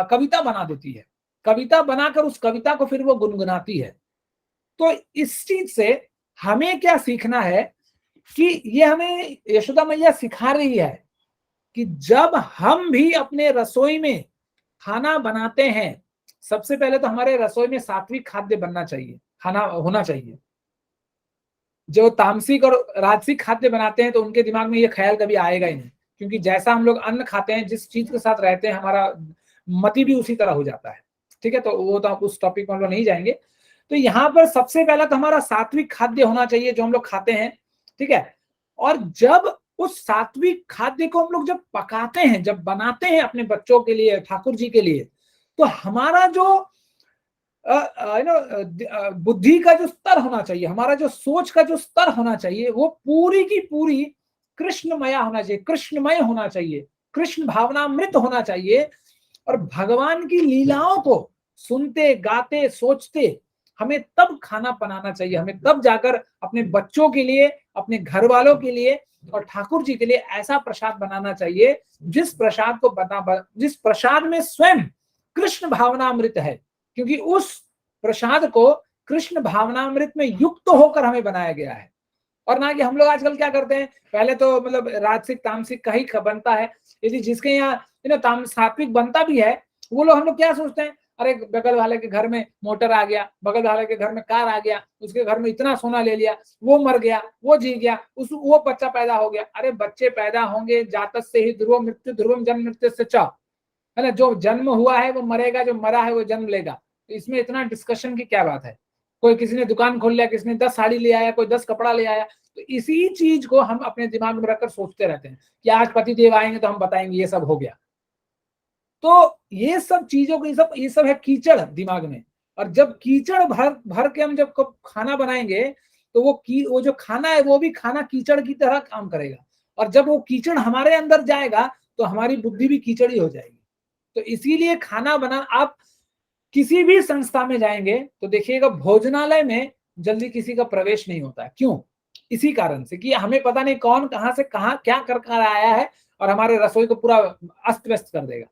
Speaker 1: कविता बना देती है, कविता बनाकर उस कविता को फिर वो गुनगुनाती है। तो इस चीज से हमें क्या सीखना है कि ये हमें यशोदा मैया सिखा रही है कि जब हम भी अपने रसोई में खाना बनाते हैं, सबसे पहले तो हमारे रसोई में सात्विक खाद्य बनना चाहिए, खाना होना चाहिए। जो तामसिक और राजसिक खाद्य बनाते हैं तो उनके दिमाग में ये ख्याल कभी आएगा ही नहीं, क्योंकि जैसा हम लोग अन्न खाते हैं, जिस चीज के साथ रहते हैं, हमारा मति भी उसी तरह हो जाता है। ठीक है, तो वो तो आप उस टॉपिक में हम लोग नहीं जाएंगे। तो यहाँ पर सबसे पहला तो हमारा सात्विक खाद्य होना चाहिए जो हम लोग खाते हैं। ठीक है, और जब उस सात्विक खाद्य को हम लोग जब पकाते हैं, जब बनाते हैं अपने बच्चों के लिए, ठाकुर जी के लिए, तो हमारा जो बुद्धि का जो स्तर होना चाहिए, हमारा जो सोच का जो स्तर होना चाहिए, वो पूरी की पूरी कृष्णमया होना चाहिए, कृष्णमय होना चाहिए, कृष्ण भावनामृत होना चाहिए। और भगवान की लीलाओं को सुनते, गाते, सोचते हमें तब खाना बनाना चाहिए। हमें तब जाकर अपने बच्चों के लिए, अपने घर वालों के लिए और ठाकुर जी के लिए ऐसा प्रसाद बनाना चाहिए जिस प्रसाद में स्वयं कृष्ण भावनामृत है, क्योंकि उस प्रसाद को कृष्ण भावनामृत में युक्त होकर हमें बनाया गया है। और ना कि हम लोग आजकल क्या करते हैं, पहले तो मतलब राजसिक तामसिक का ही बनता है। यदि जिसके यहाँ सात्विक बनता भी है, वो लोग, हम लोग क्या सोचते हैं, अरे बगल वाले के घर में मोटर आ गया, बगल वाले के घर में कार आ गया, उसके घर में इतना सोना ले लिया, वो मर गया, वो जी गया, वो बच्चा पैदा हो गया। अरे बच्चे पैदा होंगे, जातक से ही ध्रुव मृत्यु, ध्रुवम जन्म मृत्यु से च, है ना। जो जन्म हुआ है वो मरेगा, जो मरा है वो जन्म लेगा। तो इसमें इतना डिस्कशन की क्या बात है। कोई किसी ने दुकान खोल लिया, किसी ने 10 साड़ी ले आया, कोई 10 कपड़ा ले आया। तो इसी चीज को हम अपने दिमाग में रखकर सोचते रहते हैं कि आज पति देव आएंगे तो हम बताएंगे ये सब हो गया। तो ये सब चीजों को, ये सब है कीचड़ दिमाग में। और जब कीचड़ भर भर के हम जब खाना बनाएंगे, तो वो जो खाना है वो भी खाना कीचड़ की तरह काम करेगा। और जब वो कीचड़ हमारे अंदर जाएगा तो हमारी बुद्धि भी कीचड़ ही हो जाएगी। तो इसीलिए खाना बना, आप किसी भी संस्था में जाएंगे तो देखिएगा भोजनालय में जल्दी किसी का प्रवेश नहीं होता है। क्यों? इसी कारण से कि हमें पता नहीं कौन कहां से कहां क्या कर आया है और हमारे रसोई को पूरा अस्त व्यस्त कर देगा।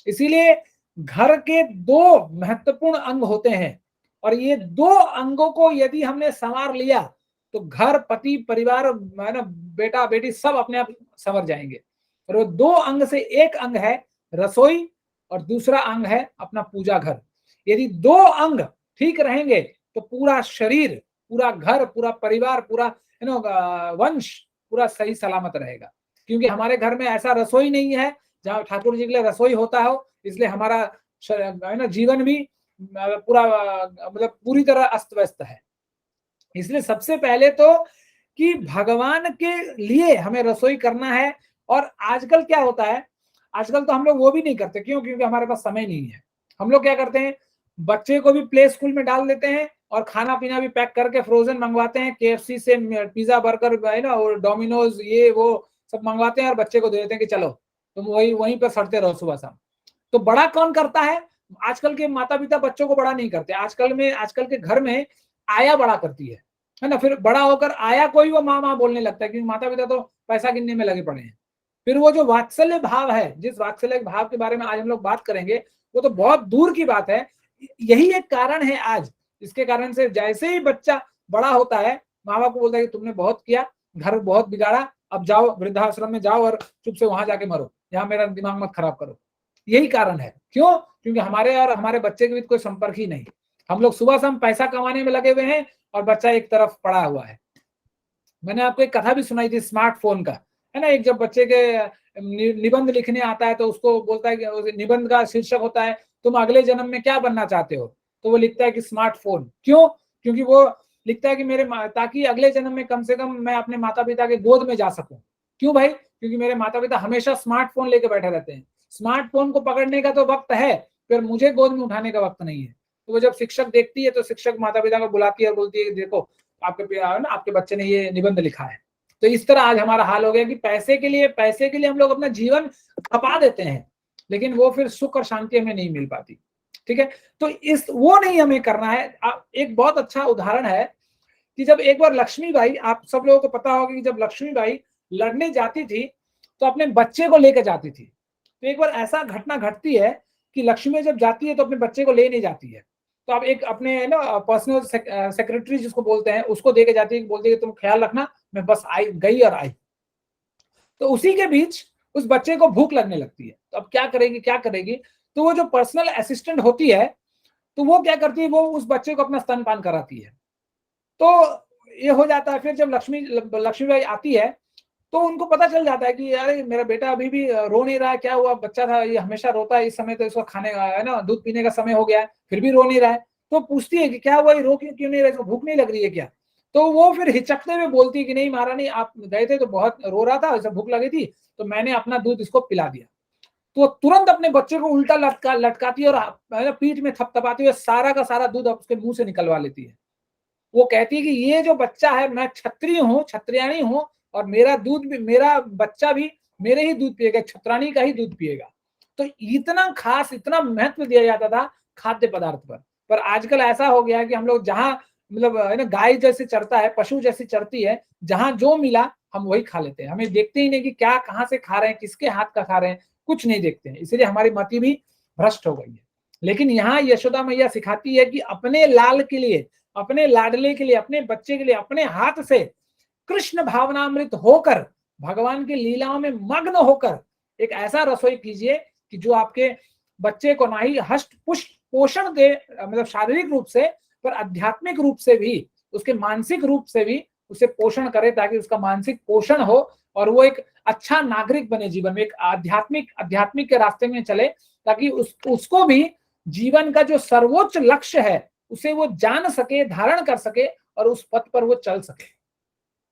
Speaker 1: इसीलिए घर के 2 महत्वपूर्ण अंग होते हैं, और ये 2 अंगों को यदि हमने संवार लिया तो घर, पति, परिवार, बेटा बेटी सब अपने आप संवर जाएंगे। और वो 2 अंग से एक अंग है रसोई और दूसरा अंग है अपना पूजा घर। यदि 2 अंग ठीक रहेंगे तो पूरा शरीर, पूरा घर, पूरा परिवार, पूरा वंश पूरा सही सलामत रहेगा। क्योंकि हमारे घर में ऐसा रसोई नहीं है जहां ठाकुर जी के लिए रसोई होता हो, इसलिए हमारा जीवन भी पूरा मतलब पूरी तरह अस्त व्यस्त है। इसलिए सबसे पहले तो कि भगवान के लिए हमें रसोई करना है। और आजकल क्या होता है, आजकल तो हम लोग वो भी नहीं करते। क्यों? क्योंकि हमारे पास समय नहीं है। हम लोग क्या करते हैं, बच्चे को भी प्ले स्कूल में डाल देते हैं और खाना पीना भी पैक करके फ्रोजन मंगवाते हैं, KFC से पिज्जा, बर्गर, है ना, और डोमिनोज, ये वो सब मंगवाते हैं और बच्चे को दे देते हैं कि चलो तुम वहीं पर सड़ते रहो सुबह शाम। तो बड़ा कौन करता है? आजकल के माता पिता बच्चों को बड़ा नहीं करते। आजकल के घर में आया बड़ा करती है ना। फिर बड़ा होकर आया कोई वो माँ बोलने लगता है, क्योंकि माता पिता तो पैसा गिनने में लगे पड़े हैं। फिर वो जो वात्सल्य भाव है, जिस वात्सल्य भाव के बारे में आज हम लोग बात करेंगे, वो तो बहुत दूर की बात है। यही एक कारण है आज, इसके कारण से जैसे ही बच्चा बड़ा होता है, माँ बाप को बोलता है कि तुमने बहुत किया, घर बहुत बिगाड़ा, अब जाओ वृद्धाश्रम में जाओ और चुप से वहां जाके मरो, यहाँ मेरा दिमाग मत खराब करो। यही कारण है। क्यों? क्योंकि हमारे और हमारे बच्चे के बीच कोई संपर्क ही नहीं। हम लोग सुबह शाम पैसा कमाने में लगे हुए हैं और बच्चा एक तरफ पड़ा हुआ है। मैंने आपको एक कथा भी सुनाई थी स्मार्टफोन का, है ना। एक जब बच्चे के निबंध लिखने आता है तो उसको बोलता है कि निबंध का शीर्षक होता है तुम अगले जन्म में क्या बनना चाहते हो, तो वो लिखता है कि स्मार्टफोन। क्यों? क्योंकि वो लिखता है कि ताकि अगले जन्म में कम से कम मैं अपने माता पिता के गोद में जा सकूं। क्यों भाई? क्योंकि मेरे माता पिता हमेशा स्मार्टफोन लेके बैठे रहते हैं। स्मार्टफोन को पकड़ने का तो वक्त है, फिर मुझे गोद में उठाने का वक्त नहीं है। तो वो जब शिक्षक देखती है तो शिक्षक माता पिता को बुलाती है और बोलती है कि देखो आपके बच्चे ने ये निबंध लिखा है। तो इस तरह आज हमारा हाल हो गया कि पैसे के लिए हम लोग अपना जीवन खपा देते हैं, लेकिन वो फिर सुख और शांति हमें नहीं मिल पाती। ठीक है, तो वो नहीं हमें करना है। एक बहुत अच्छा उदाहरण है कि जब एक बार लक्ष्मीबाई, आप सब लोगों को पता होगा कि जब लक्ष्मीबाई लड़ने जाती थी तो अपने बच्चे को लेकर जाती थी। तो एक बार ऐसा घटना घटती है कि लक्ष्मी जब जाती है तो अपने बच्चे को ले नहीं जाती है। तो अब एक अपने पर्सनल सेक्रेटरी जिसको बोलते हैं उसको देके जाती है, बोलती है तुम ख्याल रखना, मैं बस गई और आई। तो उसी के बीच उस बच्चे को भूख लगने लगती है। तो अब क्या करेगी? तो वो जो पर्सनल असिस्टेंट होती है तो वो क्या करती है, वो उस बच्चे को अपना स्तनपान कराती है। तो ये हो जाता है। फिर जब लक्ष्मीबाई आती है तो उनको पता चल जाता है कि अरे मेरा बेटा अभी भी रो नहीं रहा है, क्या हुआ, बच्चा था ये हमेशा रोता है, इस समय तो इसको खाने का है ना, दूध पीने का समय हो गया है, फिर भी रो नहीं रहा है। तो पूछती है कि क्या हुआ, ये रो क्यों नहीं रहा, इसको भूख नहीं लग रही है क्या? तो वो फिर हिचकते हुए बोलती है कि नहीं महारानी, आप गए थे तो बहुत रो रहा था, इसे भूख लगी थी तो मैंने अपना दूध इसको पिला दिया। तो तुरंत अपने बच्चे को उल्टा लटकाती है और पीठ में थपथपाती हुए सारा का सारा दूध उसके मुंह से निकलवा लेती है। वो कहती है कि ये जो बच्चा है, मैं क्षत्रिय हूँ, क्षत्रियाणी हूँ, और मेरा दूध भी, मेरा बच्चा भी मेरे ही दूध पिएगा, क्षत्राणी का ही दूध पिएगा। तो इतना खास, इतना महत्व दिया जाता था खाद्य पदार्थ पर आजकल ऐसा हो गया है कि हम लोग जहां मतलब है ना, गाय जैसे चरता है, पशु जैसी चरती है, जहां जो मिला हम वही खा लेते हैं। हमें देखते ही नहीं कि क्या कहाँ से खा रहे हैं, किसके हाथ का खा रहे हैं, कुछ नहीं देखते हैं। इसलिए हमारी मति भी भ्रष्ट हो गई है। लेकिन यहाँ यशोदा मैया सिखाती है कि अपने लाल के लिए, अपने लाडले के लिए, अपने बच्चे के लिए अपने हाथ से कृष्ण भावनामृत होकर, भगवान की लीलाओं में मग्न होकर एक ऐसा रसोई कीजिए कि जो आपके बच्चे को ना ही हष्ट पुष्ट पोषण दे, मतलब शारीरिक रूप से, पर आध्यात्मिक रूप से भी, उसके मानसिक रूप से भी उसे पोषण करे, ताकि उसका मानसिक पोषण हो और वो एक अच्छा नागरिक बने जीवन में, एक आध्यात्मिक के रास्ते में चले, ताकि उसको भी जीवन का जो सर्वोच्च लक्ष्य है उसे वो जान सके, धारण कर सके और उस पथ पर वो चल सके।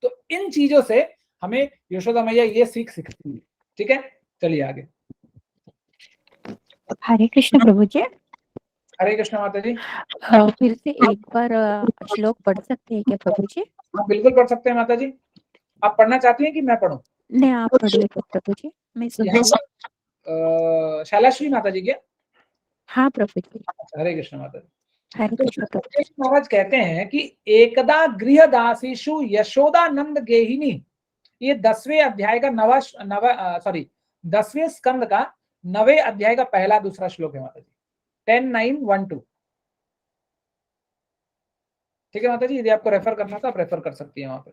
Speaker 1: तो इन चीजों से हमें यशोदा मैया ये सीख सिखाती है। ठीक है, चलिए आगे।
Speaker 4: हरे कृष्ण प्रभु जी।
Speaker 1: हरे कृष्ण माता जी।
Speaker 4: फिर से एक बार श्लोक पढ़ सकते हैं क्या प्रभु जी?
Speaker 1: हाँ बिल्कुल पढ़ सकते हैं माता जी। आप पढ़ना चाहती हैं कि मैं पढ़ूं?
Speaker 4: नहीं, आप पढ़िए प्रभु जी, मैं सुनूंगी।
Speaker 1: शैलाश्री माता जी क्या?
Speaker 4: हाँ प्रभु जी।
Speaker 1: हरे कृष्ण माता जी।
Speaker 4: हरे
Speaker 1: तो
Speaker 4: कृष्ण प्रभु जी।
Speaker 1: महाराज कहते हैं कि एकदा गृहदासीषु यशोदानंद गेहिनी, ये 10वें अध्याय का 10वें स्कंद का 9वें अध्याय का पहला दूसरा श्लोक है माता जी, 10:9:1-2। ठीक है माता जी, यदि आपको रेफर करना था आप रेफर कर सकती हैं वहां पर।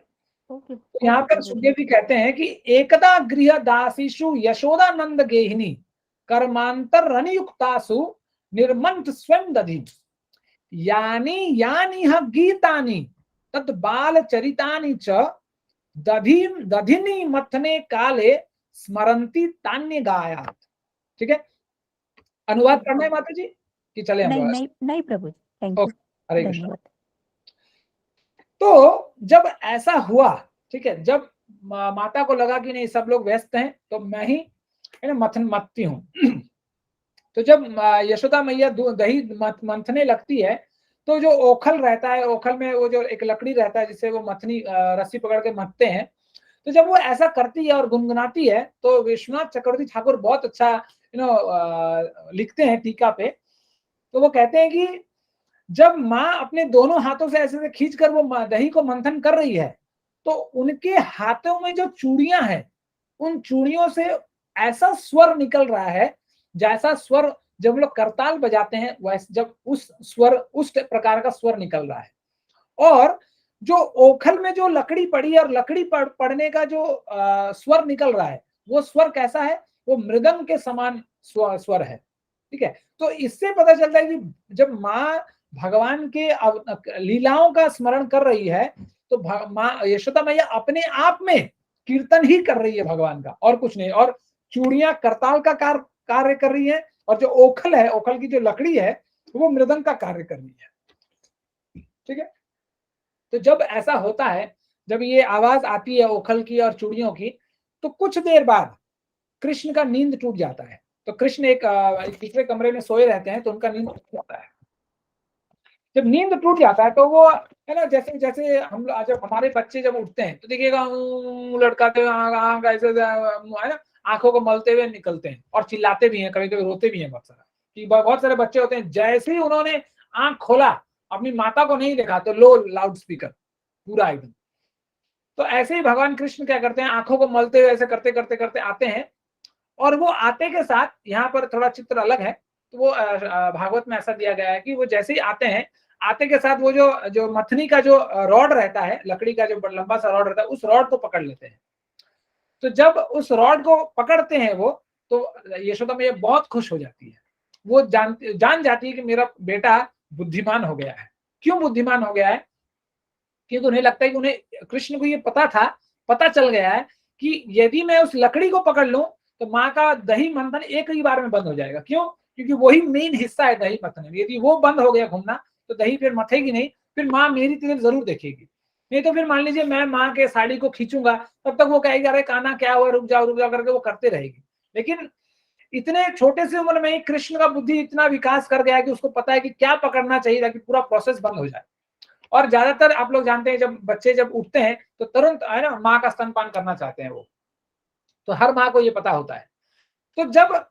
Speaker 1: तो यहाँ पर सुखदेव जी कहते हैं कि एकदा गृह दासीषु यशोदानंद गेहिनी कर्मांतर रनियुक्तासु निर्मंत स्वयं दधि यानी यानी गीतानि तत् बाल चरितानि च दधिनी मथने काले स्मरंती तान्य गायात। ठीक है, अनुवाद करना है माता जी कि चले हम?
Speaker 4: नहीं प्रभु जी, थैंक यू,
Speaker 1: हरे कृष्ण।
Speaker 4: धन्यवाद।
Speaker 1: तो जब ऐसा हुआ, ठीक है, जब माता को लगा कि नहीं सब लोग व्यस्त हैं तो मैं ही है ना मथती हूँ तो जब यशोदा मैया दही मंथने लगती है तो जो ओखल रहता है, ओखल में वो जो एक लकड़ी रहता है जिससे वो मथनी रस्सी पकड़ के मथते हैं, तो जब वो ऐसा करती है और गुनगुनाती है तो विश्वनाथ चक्रवर्ती ठाकुर बहुत अच्छा लिखते हैं टीका पे। तो वो कहते हैं कि जब माँ अपने दोनों हाथों से ऐसे खींच कर वो दही को मंथन कर रही है तो उनके हाथों में जो चूड़ियां हैं, उन चूड़ियों से ऐसा स्वर निकल रहा है जैसा स्वर जब लोग करताल बजाते हैं, वैसे जब उस प्रकार का स्वर निकल रहा है। और जो ओखल में जो लकड़ी पड़ी है और लकड़ी पड़ने का जो स्वर निकल रहा है, वो स्वर कैसा है? वो मृदंग के समान स्वर है। ठीक है, तो इससे पता चलता है कि जब माँ भगवान के लीलाओं का स्मरण कर रही है तो माँ यशोदा मैया अपने आप में कीर्तन ही कर रही है भगवान का, और कुछ नहीं। और चूड़ियां करताल का कार्य कर रही है और जो ओखल है, ओखल की जो लकड़ी है वो मृदंग का कार्य कर रही है। ठीक है, तो जब ऐसा होता है, जब ये आवाज आती है ओखल की और चूड़ियों की, तो कुछ देर बाद कृष्ण का नींद टूट जाता है। तो कृष्ण एक तीसरे कमरे में सोए रहते हैं तो उनका नींद टूट जाता है। जब नींद टूट जाता है तो वो है ना, जैसे जैसे हम जब हमारे बच्चे जब उठते हैं तो देखिएगा लड़काते हुए ऐसे है ना, आंखों को मलते हुए निकलते हैं और चिल्लाते भी हैं, कभी कभी रोते भी हैं। बहुत सारा कि बहुत सारे बच्चे होते हैं जैसे ही उन्होंने आंख खोला, अपनी माता को नहीं देखा तो लो लाउड स्पीकर पूरा एकदम। तो ऐसे ही भगवान कृष्ण क्या करते हैं, आंखों को मलते हुए ऐसे करते करते करते आते हैं। और वो आते के साथ, यहाँ पर थोड़ा चित्र अलग है, तो वो भागवत में ऐसा दिया गया है कि वो जैसे ही आते हैं, आते के साथ वो जो मथनी का जो रॉड रहता है, लकड़ी का जो लंबा सा रॉड रहता है, उस रॉड को पकड़ लेते हैं। तो जब उस रॉड को पकड़ते हैं वो, तो यशोदा मैया बहुत खुश हो जाती है वो जान जाती है कि मेरा बेटा बुद्धिमान हो गया है। क्यों बुद्धिमान हो गया है? क्योंकि उन्हें लगता है कि उन्हें, कृष्ण को ये पता चल गया है कि यदि मैं उस लकड़ी को पकड़ लूं तो माँ का दही मंथन एक ही बार में बंद हो जाएगा। क्यों? क्योंकि वही मेन हिस्सा है दही मंथन में। यदि वो बंद हो गया घूमना तो दही फिर मथेगी नहीं, फिर माँ मेरी तरफ जरूर देखेगी। नहीं तो फिर मान लीजिए मैं माँ के साड़ी को खींचूंगा, तब तक वो कहेगी अरे कान्हा क्या हुआ, रुक जाओ करके वो करते रहेगी। लेकिन इतने छोटे से उम्र में ही कृष्ण का बुद्धि इतना विकास कर गया है कि उसको पता है कि क्या पकड़ना चाहिए ताकि पूरा प्रोसेस बंद हो जाए। और ज्यादातर आप लोग जानते हैं जब बच्चे जब उठते हैं तो तुरंत है ना माँ का स्तनपान करना चाहते हैं वो, तो हर माँ को ये पता होता है। तो जब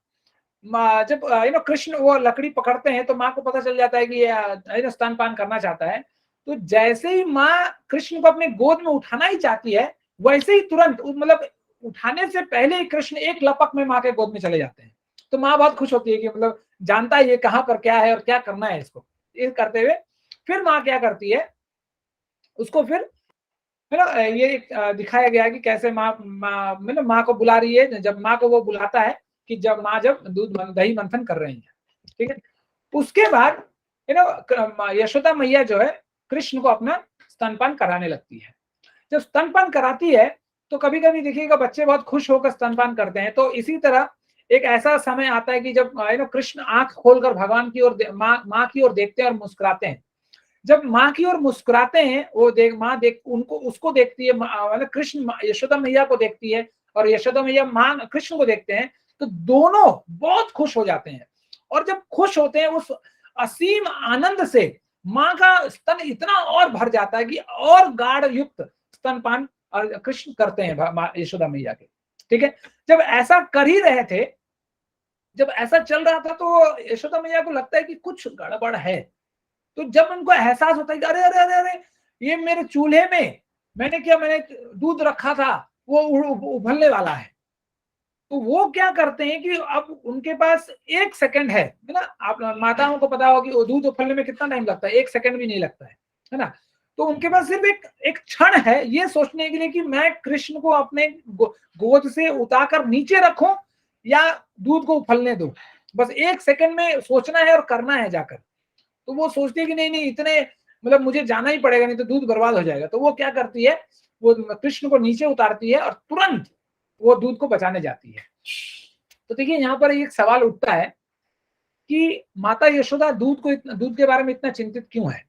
Speaker 1: कृष्ण वो लकड़ी पकड़ते हैं तो माँ को पता चल जाता है कि ये स्तनपान करना चाहता है। तो जैसे ही माँ कृष्ण को अपने गोद में उठाना ही चाहती है, वैसे ही तुरंत मतलब उठाने से पहले ही कृष्ण एक लपक में माँ के गोद में चले जाते हैं। तो माँ बहुत खुश होती है कि मतलब जानता है ये कहाँ पर क्या है और क्या करना है इसको। ये करते हुए फिर माँ क्या करती है, उसको फिर ये दिखाया गया है कि कैसे माँ मतलब माँ को बुला रही है। जब माँ को वो बुलाता है कि जब दही मंथन कर रही है, ठीक है। उसके बाद यशोदा मैया जो है कृष्ण को अपना स्तनपान कराने लगती है। जब स्तनपान कराती है तो कभी कभी देखिएगा बच्चे बहुत खुश होकर स्तनपान करते हैं। तो इसी तरह एक ऐसा समय आता है कि जब कृष्ण आंख खोलकर भगवान की ओर माँ की ओर देखते हैं और मुस्कुराते हैं। जब माँ की ओर मुस्कुराते हैं वो उसको देखती है, मतलब कृष्ण यशोदा मैया को देखती है और यशोदा मैया माँ कृष्ण को देखते हैं, तो दोनों बहुत खुश हो जाते हैं। और जब खुश होते हैं उस असीम आनंद से माँ का स्तन इतना और भर जाता है कि और गाढ़ युक्त स्तनपान कृष्ण करते हैं यशोदा मैया के, ठीक है। जब ऐसा कर ही रहे थे, जब ऐसा चल रहा था तो यशोदा मैया को लगता है कि कुछ गड़बड़ है। तो जब उनको एहसास होता है कि अरे अरे अरे अरे ये मेरे चूल्हे में मैंने दूध रखा था वो उबलने वाला है, तो वो क्या करते हैं कि अब उनके पास 1 सेकंड है ना। आप माताओं को पता होगा कि वो दूध उबलने में कितना टाइम लगता है, 1 सेकंड भी नहीं लगता है ना। तो उनके पास सिर्फ एक क्षण है ये सोचने के लिए कि मैं कृष्ण को अपने गोद से उतारकर नीचे रखूं या दूध को उफलने दूं। बस 1 सेकंड में सोचना है और करना है जाकर। तो वो सोचती है कि नहीं इतने मतलब मुझे जाना ही पड़ेगा, नहीं तो दूध बर्बाद हो जाएगा। तो वो क्या करती है, वो कृष्ण को नीचे उतारती है और तुरंत वो दूध को बचाने जाती है। तो देखिए यहाँ पर एक सवाल उठता है कि माता यशोदा दूध के बारे में इतना चिंतित क्यों है।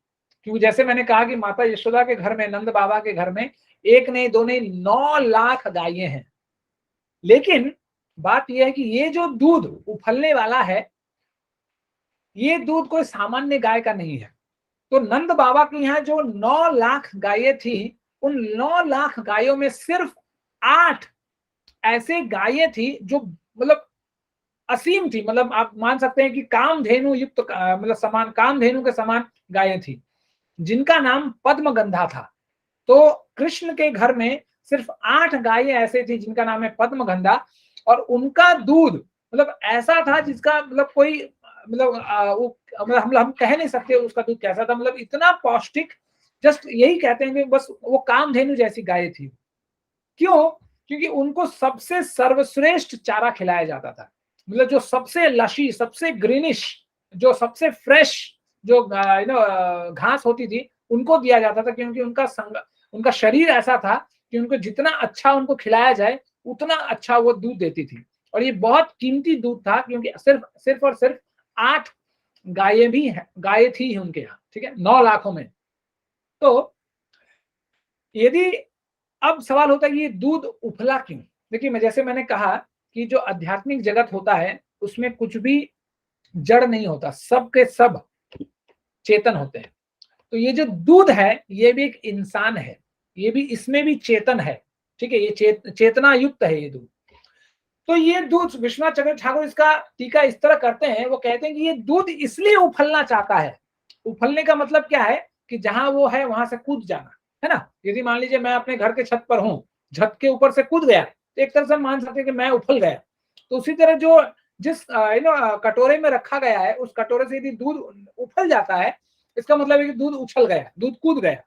Speaker 1: क्योंकि जैसे मैंने कहा कि माता यशोदा के घर में, नंद बाबा के घर में 1 नहीं 2 नहीं 9 लाख गायें हैं। लेकिन बात यह है कि ये जो दूध उफलने वाला है ये दूध कोई सामान्य गाय का नहीं है। तो नंद बाबा के यहाँ जो 9 लाख गायें थी, उन 9 लाख गायों में सिर्फ 8 ऐसे गायें थी जो मतलब असीम थी। मतलब आप मान सकते हैं कि कामधेनु युक्त मतलब समान कामधेनु के समान गायें थी जिनका नाम पद्मगंधा था। तो कृष्ण के घर में सिर्फ 8 गायें ऐसे थी जिनका नाम है पद्मगंधा, और उनका दूध मतलब ऐसा था जिसका मतलब कोई मतलब हम कह नहीं सकते उसका दूध कैसा था। मतलब इतना पौष्टिक, जस्ट यही कहते हैं कि बस वो कामधेनु जैसी गाय थी। क्यों? क्योंकि उनको सबसे सर्वश्रेष्ठ चारा खिलाया जाता था। मतलब जो सबसे लशी, सबसे ग्रीनिश, जो सबसे फ्रेश जो घास होती थी उनको दिया जाता था। क्योंकि उनका शरीर ऐसा था कि उनको जितना अच्छा उनको खिलाया जाए उतना अच्छा वो दूध देती थी। और ये बहुत कीमती दूध था क्योंकि सिर्फ और सिर्फ 8 गायें थी उनके यहाँ, ठीक है, 9 लाखों में। तो यदि अब सवाल होता है कि ये दूध उफला क्यों। देखिए जैसे मैंने कहा कि जो आध्यात्मिक जगत होता है उसमें कुछ भी जड़ नहीं होता, सब के सब चेतन होते हैं। तो ये जो दूध है ये भी एक इंसान है, ये भी इसमें भी चेतन है, ठीक है, ये चेतना युक्त है ये दूध। तो ये दूध विश्वनाथ चक्रवर्ती ठाकुर इसका टीका इस तरह करते हैं, वो कहते हैं कि ये दूध इसलिए उफलना चाहता है। उफलने का मतलब क्या है कि जहां वो है वहां से कूद जाना, है ना। यदि मान लीजिए मैं अपने घर के छत पर हूँ, छत के ऊपर से कूद गया तो एक तरह से मान सकते हैं कि मैं उफल गया। तो उसी तरह जो जिस कटोरे में रखा गया है उस कटोरे से यदि दूध उफल जाता है, इसका मतलब है कि दूध उछल गया, दूध कूद गया।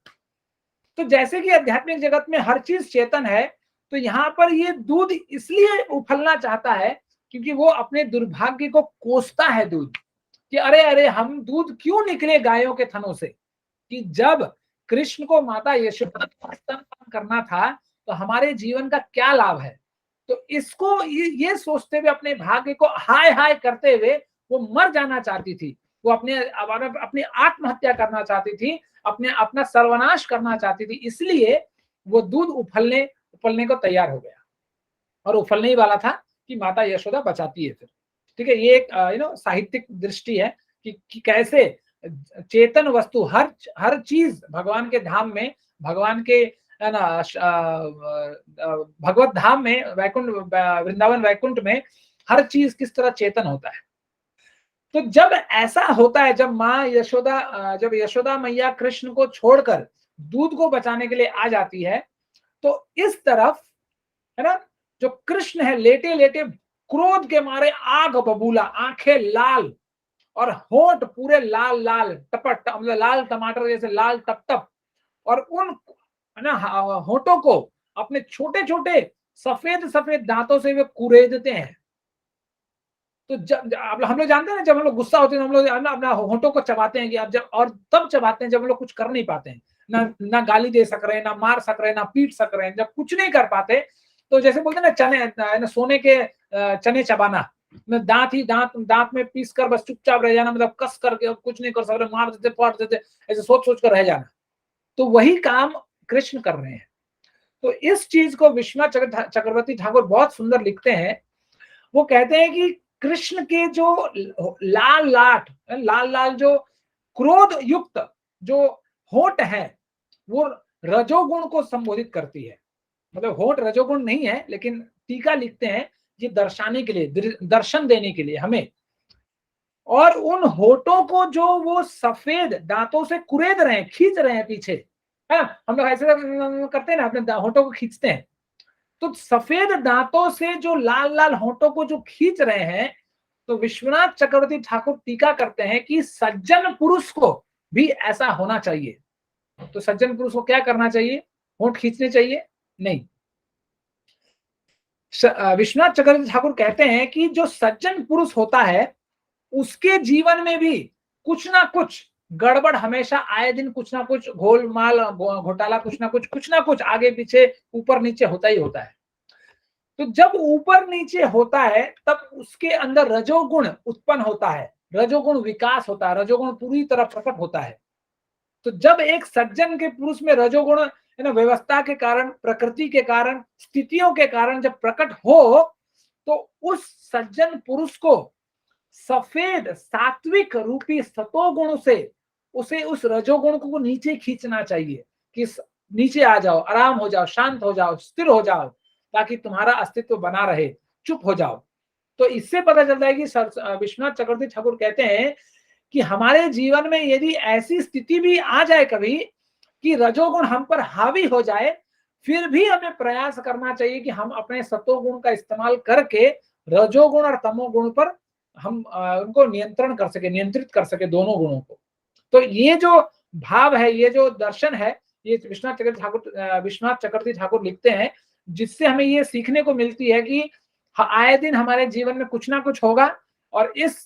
Speaker 1: तो जैसे कि आध्यात्मिक जगत में हर चीज चेतन है, तो यहाँ पर ये दूध इसलिए उफलना चाहता है क्योंकि वो अपने दुर्भाग्य को कोसता है दूध। कि अरे अरे हम दूध क्यों निकले गायों के थनों से, कि जब कृष्ण को माता यशोदा का स्तनपान करना था तो हमारे जीवन का क्या लाभ है। तो इसको ये सोचते हुए अपने भाग्य को हाय हाय करते हुए वो मर जाना चाहती थी, वो अपनी आत्महत्या करना चाहती थी, अपना सर्वनाश करना चाहती थी, इसलिए वो दूध उफलने को तैयार हो गया और उफलने ही वाला था कि माता यशोदा बचाती है फिर। ठीक है, ये एक साहित्यिक दृष्टि है कि कैसे चेतन वस्तु हर चीज भगवान के धाम में, भगवान के है ना भगवत धाम में, वैकुंठ वृंदावन वैकुंठ में हर चीज किस तरह चेतन होता है। तो जब ऐसा होता है, जब यशोदा मैया कृष्ण को छोड़कर दूध को बचाने के लिए आ जाती है, तो इस तरफ है ना जो कृष्ण है लेटे लेटे क्रोध के मारे आग बबूला, आंखें लाल और होंठ पूरे लाल लाल टपट, मतलब लाल टमाटर जैसे लाल टप टप, और उन है ना होंठों को अपने छोटे छोटे सफेद सफेद दांतों से वे कुरेदते हैं। तो जब हम लोग जानते हैं ना, जब हम लोग गुस्सा होते हैं हम लोग अपना होंठों को चबाते हैं, कि अब जब और तब चबाते हैं जब हम लोग कुछ कर नहीं पाते हैं, ना गाली दे सक रहे हैं, ना मार सक रहे हैं, ना पीट सक रहे हैं, जब कुछ नहीं कर पाते तो जैसे बोलते हैं ना चने, सोने के चने चबाना, दांत में पीस कर बस चुपचाप रह जाना, मतलब कस करके अब कुछ नहीं कर सकते, मार देते फाड़ देते, ऐसे सोच सोच कर रह जाना। तो वही काम कृष्ण कर रहे हैं। तो इस चीज को विश्वनाथ चक्रवर्ती ठाकुर बहुत सुंदर लिखते हैं। वो कहते हैं कि कृष्ण के जो लाल लाल जो क्रोध युक्त जो होंठ है वो रजोगुण को संबोधित करती है। मतलब होंठ रजोगुण नहीं है, लेकिन टीका लिखते हैं ये दर्शाने के लिए, दर्शन देने के लिए हमें। और उन होठों को जो वो सफेद दांतों से कुरेद रहे हैं, खींच रहे हैं पीछे, है हम लोग ऐसे करते हैं ना, अपने होठों को खींचते हैं, तो सफेद दांतों से जो लाल लाल होठों को जो खींच रहे हैं, तो विश्वनाथ चक्रवर्ती ठाकुर टीका करते हैं कि सज्जन पुरुष को भी ऐसा होना चाहिए। तो सज्जन पुरुष को क्या करना चाहिए? होंठ खींचने चाहिए? नहीं। विश्वनाथ चक्रवर्ती ठाकुर कहते हैं कि जो सज्जन पुरुष होता है उसके जीवन में भी कुछ ना कुछ गड़बड़ हमेशा आए दिन, कुछ ना कुछ गोलमाल घोटाला, कुछ ना कुछ आगे पीछे ऊपर नीचे होता ही होता है। तो जब ऊपर नीचे होता है तब उसके अंदर रजोगुण उत्पन्न होता है, रजोगुण विकास होता है, रजोगुण पूरी तरह प्रकट होता है। तो जब एक सज्जन के पुरुष में रजोगुण है ना व्यवस्था के कारण, प्रकृति के कारण, स्थितियों के कारण जब प्रकट हो, तो उस सज्जन पुरुष को सफेद सात्विक रूपी सतोगुण से उसे उस रजोगुण को नीचे खींचना चाहिए, कि नीचे आ जाओ, आराम हो जाओ, शांत हो जाओ, स्थिर हो जाओ, ताकि तुम्हारा अस्तित्व बना रहे, चुप हो जाओ। तो इससे पता चलता है कि विश्वनाथ चक्रवर्ती ठाकुर कहते हैं कि हमारे जीवन में यदि ऐसी स्थिति भी आ जाए कभी कि रजोगुण हम पर हावी हो जाए, फिर भी हमें प्रयास करना चाहिए कि हम अपने सतोगुण का इस्तेमाल करके रजोगुण और तमोगुण पर हम उनको नियंत्रित कर सके दोनों गुणों को। तो ये जो भाव है, ये जो दर्शन है, ये विश्वनाथ चक्रवर्ती ठाकुर लिखते हैं, जिससे हमें ये सीखने को मिलती है कि आए दिन हमारे जीवन में कुछ ना कुछ होगा, और इस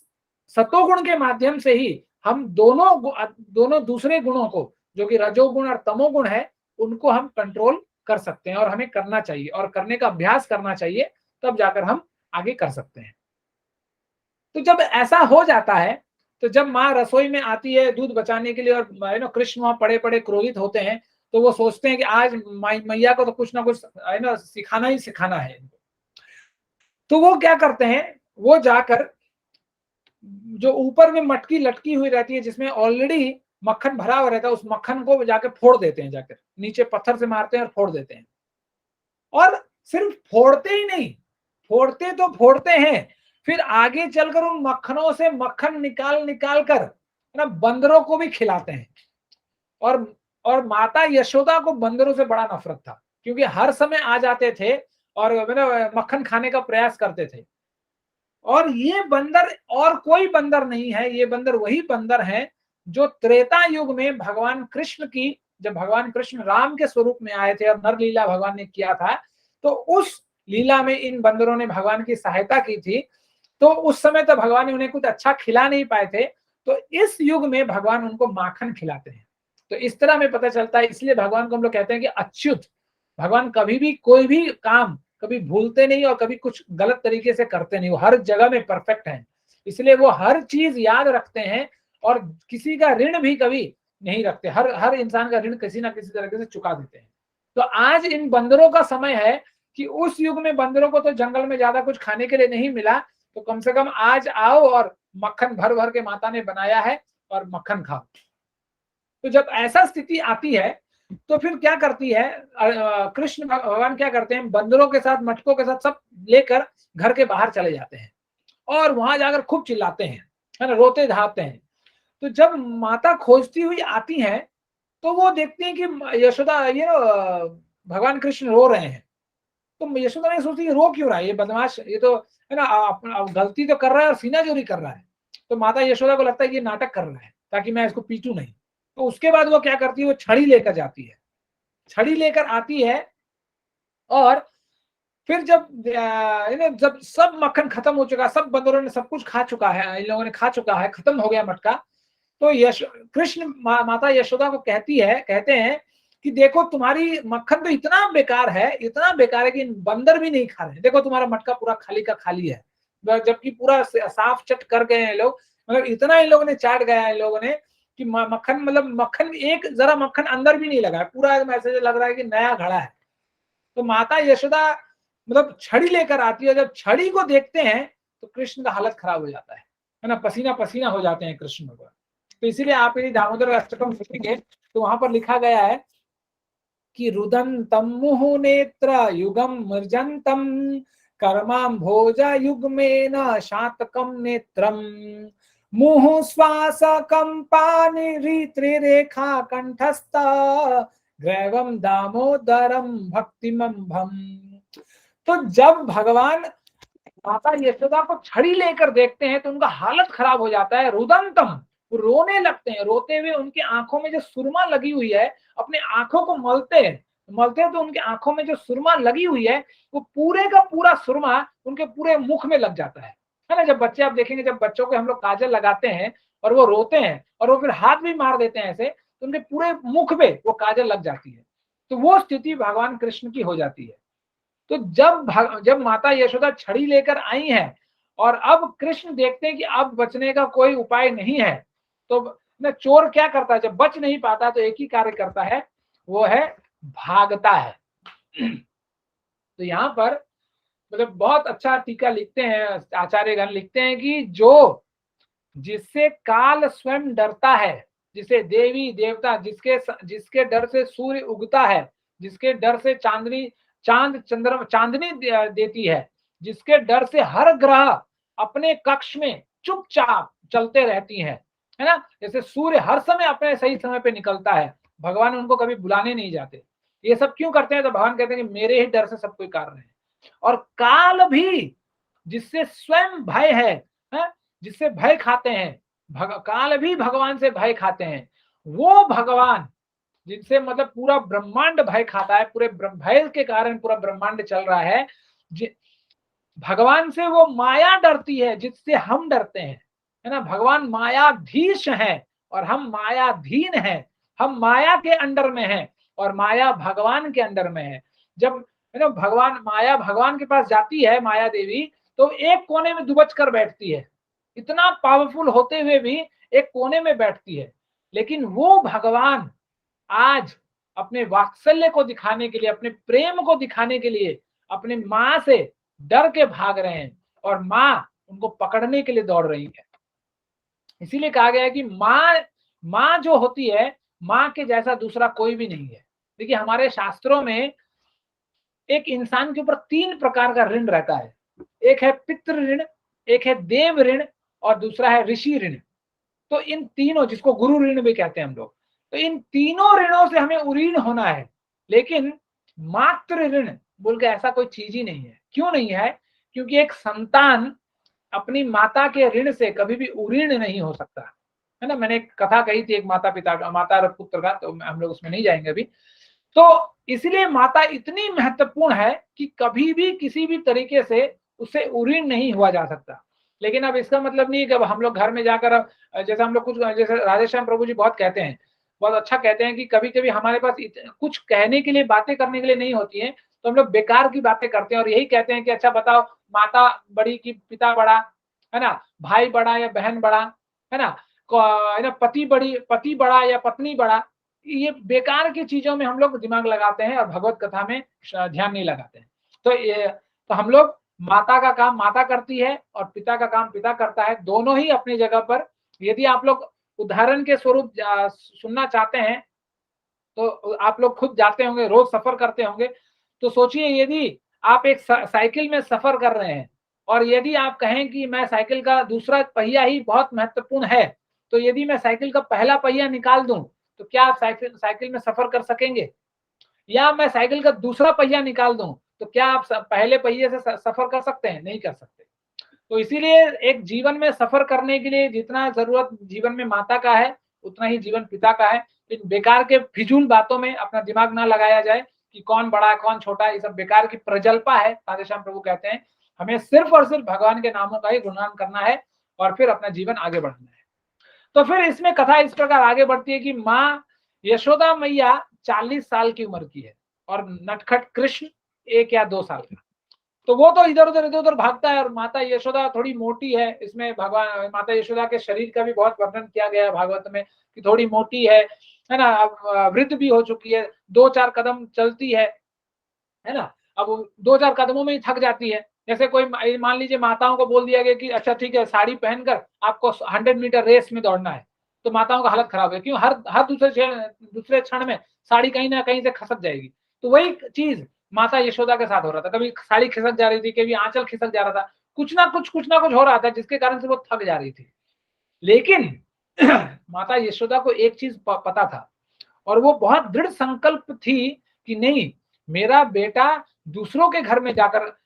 Speaker 1: सतोगुण के माध्यम से ही हम दोनों दूसरे गुणों को, जो कि रजोगुण और तमोगुण है, उनको हम कंट्रोल कर सकते हैं, और हमें करना चाहिए और करने का अभ्यास करना चाहिए, तब जाकर हम आगे कर सकते हैं। तो जब ऐसा हो जाता है, तो जब माँ रसोई में आती है दूध बचाने के लिए, और कृष्ण वहां पड़े पड़े क्रोधित होते हैं, तो वो सोचते हैं कि आज मैया को तो कुछ ना कुछ सिखाना ही सिखाना है। तो वो क्या करते हैं, वो जाकर जो ऊपर में मटकी लटकी हुई रहती है जिसमें ऑलरेडी मक्खन भरा हुआ रहता है, उस मक्खन को जाकर फोड़ देते हैं, जाकर नीचे पत्थर से मारते हैं और फोड़ देते हैं। और सिर्फ फोड़ते ही नहीं, फोड़ते हैं, फिर आगे चलकर उन मक्खनों से मक्खन निकाल कर ना बंदरों को भी खिलाते हैं। और माता यशोदा को बंदरों से बड़ा नफरत था, क्योंकि हर समय आ जाते थे और मक्खन खाने का प्रयास करते थे। और ये बंदर और कोई बंदर नहीं है, ये बंदर वही बंदर हैं जो त्रेता युग में भगवान कृष्ण की, जब भगवान कृष्ण राम के स्वरूप में आए थे और नर लीला भगवान ने किया था, तो उस लीला में इन बंदरों ने भगवान की सहायता की थी। तो उस समय तो भगवान ने उन्हें कुछ अच्छा खिला नहीं पाए थे, तो इस युग में भगवान उनको माखन खिलाते हैं। तो इस तरह में पता चलता है, इसलिए भगवान को हम लोग कहते हैं कि अच्युत। भगवान कभी भी कोई भी काम कभी भूलते नहीं और कभी कुछ गलत तरीके से करते नहीं, वो हर जगह में परफेक्ट है, इसलिए वो हर चीज याद रखते हैं और किसी का ऋण भी कभी नहीं रखते, हर इंसान का ऋण किसी ना किसी तरीके से चुका देते हैं। तो आज इन बंदरों का समय है कि उस युग में बंदरों को तो जंगल में ज्यादा कुछ खाने के लिए नहीं मिला, तो कम से कम आज आओ और मक्खन भर भर के माता ने बनाया है और मक्खन खाओ। तो जब ऐसा स्थिति आती है तो फिर क्या करती है कृष्ण भगवान, क्या करते हैं, बंदरों के साथ मटकों के साथ सब लेकर घर के बाहर चले जाते हैं और वहां जाकर खूब चिल्लाते हैं, है ना, रोते धाते हैं। तो जब माता खोजती हुई आती हैं तो वो देखती हैं कि यशोदा ये भगवान कृष्ण रो रहे हैं। तो यशोदा ने सोचती है रो क्यों रहा है ये बदमाश, ये तो है ना गलती तो कर रहा है और सीना चोरी कर रहा है। तो माता यशोदा को लगता है कि ये नाटक कर रहा है ताकि मैं इसको पीटूं नहीं। तो उसके बाद वो क्या करती है, वो छड़ी लेकर जाती है, छड़ी लेकर आती है और फिर जब सब मक्खन खत्म हो चुका, सब बंदरों ने सब कुछ खा चुका है, इन लोगों ने खा चुका है, खत्म हो गया मटका, तो कृष्ण माता यशोदा को कहते हैं कि देखो तुम्हारी मक्खन तो इतना बेकार है कि बंदर भी नहीं खा रहे, देखो तुम्हारा मटका पूरा खाली का खाली है, जबकि पूरा साफ चट कर गए हैं लोग, मतलब इतना इन लोगों ने चाट गया है इन लोगों ने कि मक्खन, मतलब मक्खन एक जरा मक्खन अंदर भी नहीं लगा है, पूरा ऐसे लग रहा है कि नया घड़ा है। तो माता यशोदा मतलब छड़ी लेकर आती है, जब छड़ी को देखते हैं तो कृष्ण का हालत खराब हो जाता है ना, पसीना पसीना हो जाते हैं कृष्ण भगवान। तो इसीलिए आप यदि दामोदर अष्टकम सुनेंगे तो वहां पर लिखा गया है कि रुदंतम मुहु नेत्र युगम मर्जंतम कर्माम भोजा युग्मेन शातकम नेत्रम मुहु श्वास कंपानि रीत्रिरेखा कंठस्थ ग्रैवम दामोदरम भक्तिमं भम। तो जब भगवान माता यशोदा को छड़ी लेकर देखते हैं तो उनका हालत खराब हो जाता है, रुदंतम, रोने लगते हैं, रोते हुए उनकी आंखों में जो सुरमा लगी हुई है अपने आंखों को मलते हैं तो उनकी आंखों में जो सुरमा लगी हुई है वो पूरे का पूरा सुरमा उनके पूरे मुख में लग जाता है ना। जब बच्चे आप देखेंगे, जब बच्चों को हम लोग काजल लगाते हैं और वो रोते हैं और वो फिर हाथ भी मार देते हैं ऐसे, तो उनके पूरे मुख पे वो काजल लग जाती है। तो वो स्थिति भगवान कृष्ण की हो जाती है। तो जब माता यशोदा छड़ी लेकर आई है और अब कृष्ण देखते हैं कि अब बचने का कोई उपाय नहीं है, तो न चोर क्या करता है, जब बच नहीं पाता तो एक ही कार्य करता है, वो है भागता है। तो यहाँ पर मतलब बहुत अच्छा टीका लिखते हैं आचार्यगण, लिखते हैं कि जिससे काल स्वयं डरता है, जिसे देवी देवता, जिसके डर से सूर्य उगता है, जिसके डर से चांदनी देती है, जिसके डर से हर ग्रह अपने कक्ष में चुपचाप चलते रहती हैं, है ना, जैसे सूर्य हर समय अपने सही समय पे निकलता है, भगवान उनको कभी बुलाने नहीं जाते। ये सब क्यों करते हैं, तो भगवान कहते हैं कि मेरे ही डर से सब कोई कर रहे हैं। और काल भी, जिससे स्वयं भय है, जिससे भय खाते हैं, काल भी भगवान से भय खाते हैं, वो भगवान जिनसे मतलब पूरा ब्रह्मांड भय खाता है, पूरे भय के कारण पूरा ब्रह्मांड चल रहा है, भगवान से वो माया डरती है जिससे हम डरते हैं, है ना। भगवान मायाधीश है और हम मायाधीन हैं, हम माया के अंडर में हैं और माया भगवान के अंडर में है। जब है ना माया भगवान के पास जाती है, माया देवी, तो एक कोने में दुबच कर बैठती है, इतना पावरफुल होते हुए भी एक कोने में बैठती है। लेकिन वो भगवान आज अपने वात्सल्य को दिखाने के लिए, अपने प्रेम को दिखाने के लिए अपने माँ से डर के भाग रहे हैं और माँ उनको पकड़ने के लिए दौड़ रही है। इसीलिए कहा गया है कि माँ जो होती है, माँ के जैसा दूसरा कोई भी नहीं है। देखिए हमारे शास्त्रों में एक इंसान के ऊपर 3 प्रकार का ऋण रहता है, एक है पितृ ऋण, एक है देव ऋण और दूसरा है ऋषि ऋण। तो इन तीनों, जिसको गुरु ऋण भी कहते हैं हम लोग, तो इन तीनों ऋणों से हमें उरीण होना है। लेकिन मातृ ऋण बोल के ऐसा कोई चीज ही नहीं है। क्यों नहीं है? क्योंकि एक संतान अपनी माता के ऋण से कभी भी उरीण नहीं हो सकता, है ना। मैंने एक कथा कही थी एक माता पिता का, माता और पुत्र का, तो हम लोग उसमें नहीं जाएंगे अभी। तो इसलिए माता इतनी महत्वपूर्ण है कि कभी भी किसी भी तरीके से उससे उरीण नहीं हुआ जा सकता। लेकिन अब इसका मतलब नहीं है कि अब हम लोग घर में जाकर जैसे हम लोग कुछ जैसे राधेश्याम प्रभु जी बहुत कहते हैं, बहुत अच्छा कहते हैं कि कभी-कभी हमारे पास कुछ कहने के लिए, बातें करने के लिए नहीं होती हैं, तो हम लोग बेकार की बातें करते हैं और यही कहते हैं कि अच्छा बताओ, माता बड़ी कि पिता बड़ा, है ना? भाई बड़ा या बहन बड़ा, है ना? है ना? पति बड़ा या पत्नी बड़ा, ये बेकार की चीजों में हम लोग दिमाग लगाते हैं और भगवत कथा में ध्यान नहीं लगाते हैं। तो हम लोग, माता का काम माता करती है और पिता का काम पिता करता है, दोनों ही अपनी जगह पर। यदि आप लोग उदाहरण के स्वरूप सुनना चाहते हैं, तो आप लोग खुद जाते होंगे, रोज सफर करते होंगे, तो सोचिए यदि आप एक साइकिल में सफर कर रहे हैं और यदि आप कहें कि मैं साइकिल का दूसरा पहिया ही बहुत महत्वपूर्ण है, तो यदि मैं साइकिल का पहला पहिया निकाल दूं, तो क्या आप साइकिल में सफर कर सकेंगे? या मैं साइकिल का दूसरा पहिया निकाल दूं, तो क्या आप पहले पहिए से सफर कर सकते हैं? नहीं कर सकते। तो इसीलिए एक जीवन में सफर करने के लिए जितना जरूरत जीवन में माता का है, उतना ही जीवन पिता का है। इन बेकार के फिजूल बातों में अपना दिमाग ना लगाया जाए कि कौन बड़ा है कौन छोटा है, ये सब बेकार की प्रजल्पा है। राधेश्याम प्रभु कहते हैं हमें सिर्फ और सिर्फ भगवान के नामों का ही गुणगान करना है और फिर अपना जीवन आगे बढ़ना है। तो फिर इसमें कथा इस प्रकार आगे बढ़ती है कि माँ यशोदा मैया 40 साल की उम्र की है और नटखट कृष्ण 1 या 2 साल का। तो वो तो इधर उधर भागता है और माता यशोदा थोड़ी मोटी है। इसमें भगवान माता यशोदा के शरीर का भी बहुत वर्णन किया गया है भागवत में कि थोड़ी मोटी है ना? अब वृद्ध भी हो चुकी है, 2-4 कदम चलती है ना? अब 2-4 कदमों में ही थक जाती है। जैसे कोई मान लीजिए माताओं को बोल दिया गया कि अच्छा ठीक है, साड़ी पहनकर आपको 100 मीटर रेस में दौड़ना है, तो माताओं का हालत खराब है। क्यों? हर दूसरे क्षण में साड़ी कहीं ना कहीं से खसक जाएगी। तो वही चीज माता यशोदा के साथ हो रहा था। कभी साड़ी खिसक जा रही थी, कभी आंचल खिसक जा रहा था, कुछ ना कुछ हो रहा था जिसके कारण से वो थक जा रही थी। लेकिन माता यशोदा को एक चीज पता था और वो बहुत दृढ़ संकल्प थी कि नहीं, मेरा बेटा दूसरों के घर में जाकर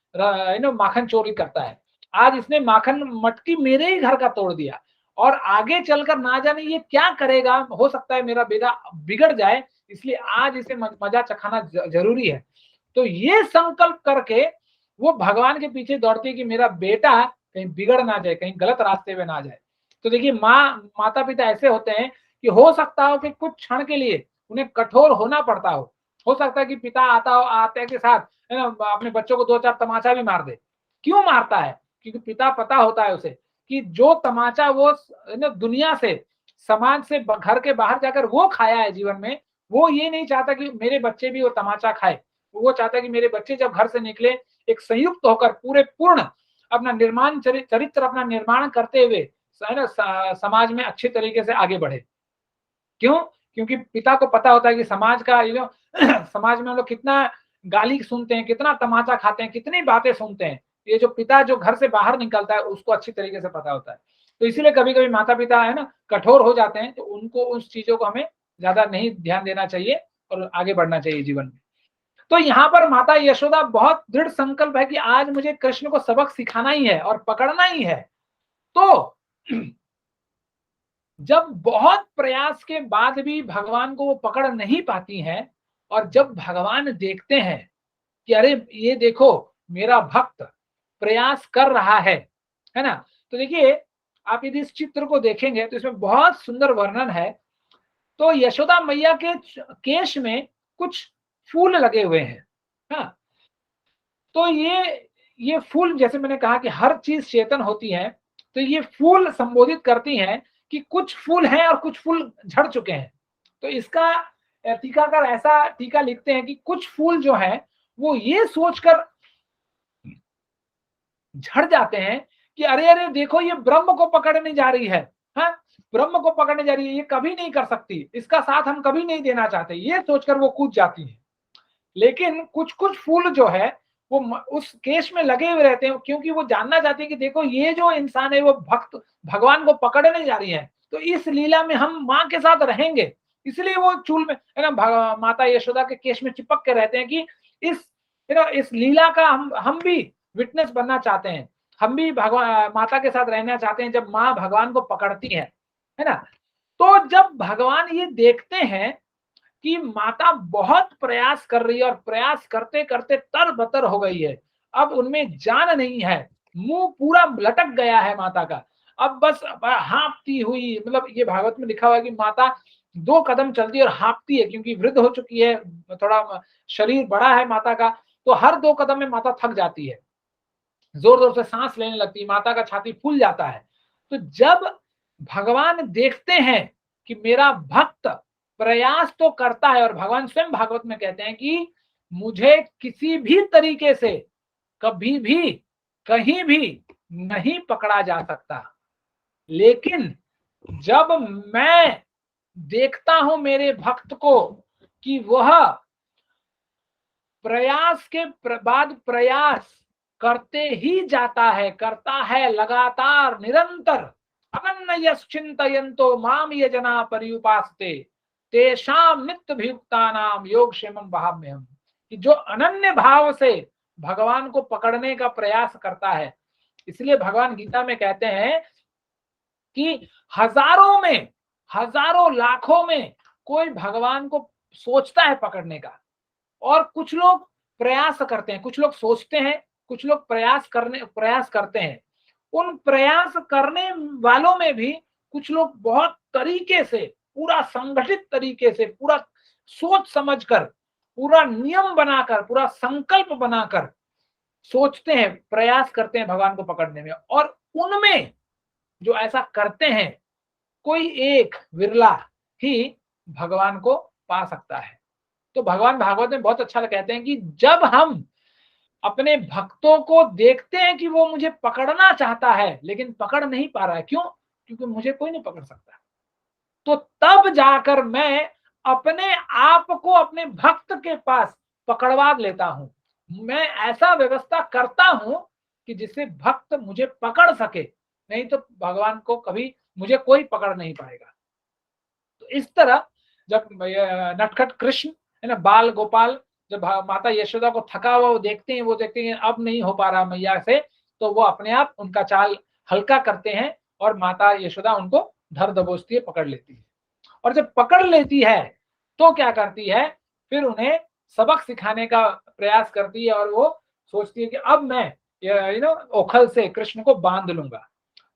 Speaker 1: माखन चोरी करता है। आज इसने माखन मटकी मेरे ही घर का तोड़ दिया और आगे चलकर ना जाने ये क्या करेगा, हो सकता है मेरा बेटा बिगड़ जाए, इसलिए आज इसे मजा चखाना जरूरी है। तो ये संकल्प करके वो भगवान के पीछे दौड़ती है कि मेरा बेटा कहीं बिगड़ ना जाए, कहीं गलत रास्ते में ना जाए। तो देखिए माता पिता ऐसे होते हैं कि हो सकता हो कि कुछ क्षण के लिए उन्हें कठोर होना पड़ता हो सकता है कि पिता आते के साथ है ना अपने बच्चों को 2-4 तमाचा भी मार दे। क्यों मारता है? क्योंकि पिता पता होता है उसे कि जो तमाचा वो ना दुनिया से, समाज से, घर के बाहर जाकर वो खाया है जीवन में, वो ये नहीं चाहता कि मेरे बच्चे भी वो तमाचा खाए। वो चाहता है कि मेरे बच्चे जब घर से निकले एक संयुक्त होकर पूर्ण अपना निर्माण चरित्र अपना निर्माण करते हुए है ना समाज में अच्छे तरीके से आगे बढ़े। क्यों? क्योंकि पिता को पता होता है कि समाज का समाज में हम लोग कितना गाली सुनते हैं, कितना तमाचा खाते हैं, कितनी बातें सुनते हैं। ये जो पिता जो घर से बाहर निकलता है उसको अच्छी तरीके से पता होता है। तो इसीलिए कभी कभी माता पिता है ना कठोर हो जाते हैं, तो उनको उस चीजों को हमें ज्यादा नहीं ध्यान देना चाहिए और आगे बढ़ना चाहिए जीवन में। तो यहाँ पर माता यशोदा बहुत दृढ़ संकल्प है कि आज मुझे कृष्ण को सबक सिखाना ही है और पकड़ना ही है। तो जब बहुत प्रयास के बाद भी भगवान को वो पकड़ नहीं पाती हैं और जब भगवान देखते हैं कि अरे ये देखो मेरा भक्त प्रयास कर रहा है ना? तो देखिए आप यदि इस चित्र को देखेंगे तो इसमें बहुत सुंदर वर्णन है। तो यशोदा मैया के केश में कुछ फूल लगे हुए हैं। हाँ, तो ये फूल, जैसे मैंने कहा कि हर चीज चेतन होती है, तो ये फूल संबोधित करती हैं कि कुछ फूल हैं और कुछ फूल झड़ चुके हैं। तो इसका टीकाकार ऐसा टीका लिखते हैं कि कुछ फूल जो हैं वो ये सोचकर झड़ जाते हैं कि अरे अरे देखो ये ब्रह्म को पकड़ने जा रही है। हाँ, ब्रह्म को पकड़ने जा रही है, ये कभी नहीं कर सकती, इसका साथ हम कभी नहीं देना चाहते, ये सोचकर वो कूद जाती है। लेकिन कुछ कुछ फूल जो है वो उस केश में लगे हुए रहते हैं, क्योंकि वो जानना चाहती है कि देखो ये जो इंसान है वो भक्त भगवान को पकड़ने जा रही है, तो इस लीला में हम माँ के साथ रहेंगे। इसलिए वो चूल में है ना माता यशोदा के केश में चिपक के रहते हैं कि इस लीला का हम भी विटनेस बनना चाहते हैं, हम भी भगवान माता के साथ रहना चाहते हैं जब माँ भगवान को पकड़ती है ना। तो जब भगवान ये देखते हैं कि माता बहुत प्रयास कर रही है और प्रयास करते करते तरबतर हो गई है, अब उनमें जान नहीं है, मुंह पूरा लटक गया है माता का, अब बस हाँफती हुई, मतलब ये भागवत में लिखा हुआ है कि माता 2 कदम चलती है और हाँफती है, क्योंकि वृद्ध हो चुकी है, थोड़ा शरीर बड़ा है माता का, तो हर 2 कदम में माता थक जाती है, जोर जोर से सांस लेने लगती है, माता का छाती फूल जाता है। तो जब भगवान देखते हैं कि मेरा भक्त प्रयास तो करता है, और भगवान स्वयं भागवत में कहते हैं कि मुझे किसी भी तरीके से कभी भी कहीं भी नहीं पकड़ा जा सकता, लेकिन जब मैं देखता हूं मेरे भक्त को कि वह प्रयास के बाद प्रयास करते ही जाता है, करता है लगातार निरंतर, अनन्यश्चिन्तयन्तो माम ये जना पर्युपासते तेषाम नित्यभियुक्तानाम योगक्षेमं वहाम्यहम्, कि जो अनन्य भाव से भगवान को पकड़ने का प्रयास करता है। इसलिए भगवान गीता में कहते हैं कि हजारों में, हजारों लाखों में कोई भगवान को सोचता है पकड़ने का, और कुछ लोग प्रयास करते हैं, कुछ लोग सोचते हैं, कुछ लोग प्रयास करते हैं। उन प्रयास करने वालों में भी कुछ लोग बहुत तरीके से, पूरा संगठित तरीके से, पूरा सोच समझकर, पूरा नियम बनाकर, पूरा संकल्प बनाकर सोचते हैं, प्रयास करते हैं भगवान को पकड़ने में। और उनमें जो ऐसा करते हैं, कोई एक विरला ही भगवान को पा सकता है। तो भगवान भागवत में बहुत अच्छा कहते हैं कि जब हम अपने भक्तों को देखते हैं कि वो मुझे पकड़ना चाहता है लेकिन पकड़ नहीं पा रहा है, क्यों? क्योंकि मुझे कोई नहीं पकड़ सकता, तो तब जाकर मैं अपने आप को अपने भक्त के पास पकड़वा लेता हूं। मैं ऐसा व्यवस्था करता हूं कि जिससे भक्त मुझे पकड़ सके, नहीं तो भगवान को कभी मुझे कोई पकड़ नहीं पाएगा। तो इस तरह जब नटखट कृष्ण है ना, बाल गोपाल, जब माता यशोदा को थका हुआ वो देखते हैं अब नहीं हो पा रहा मैया से, तो वो अपने आप उनका चाल हल्का करते हैं और माता यशोदा उनको धर दबोचती है, पकड़ लेती है। और जब पकड़ लेती है तो क्या करती है, फिर उन्हें सबक सिखाने का प्रयास करती है, और वो सोचती है कि अब मैं ओखल से कृष्ण को बांध लूंगा।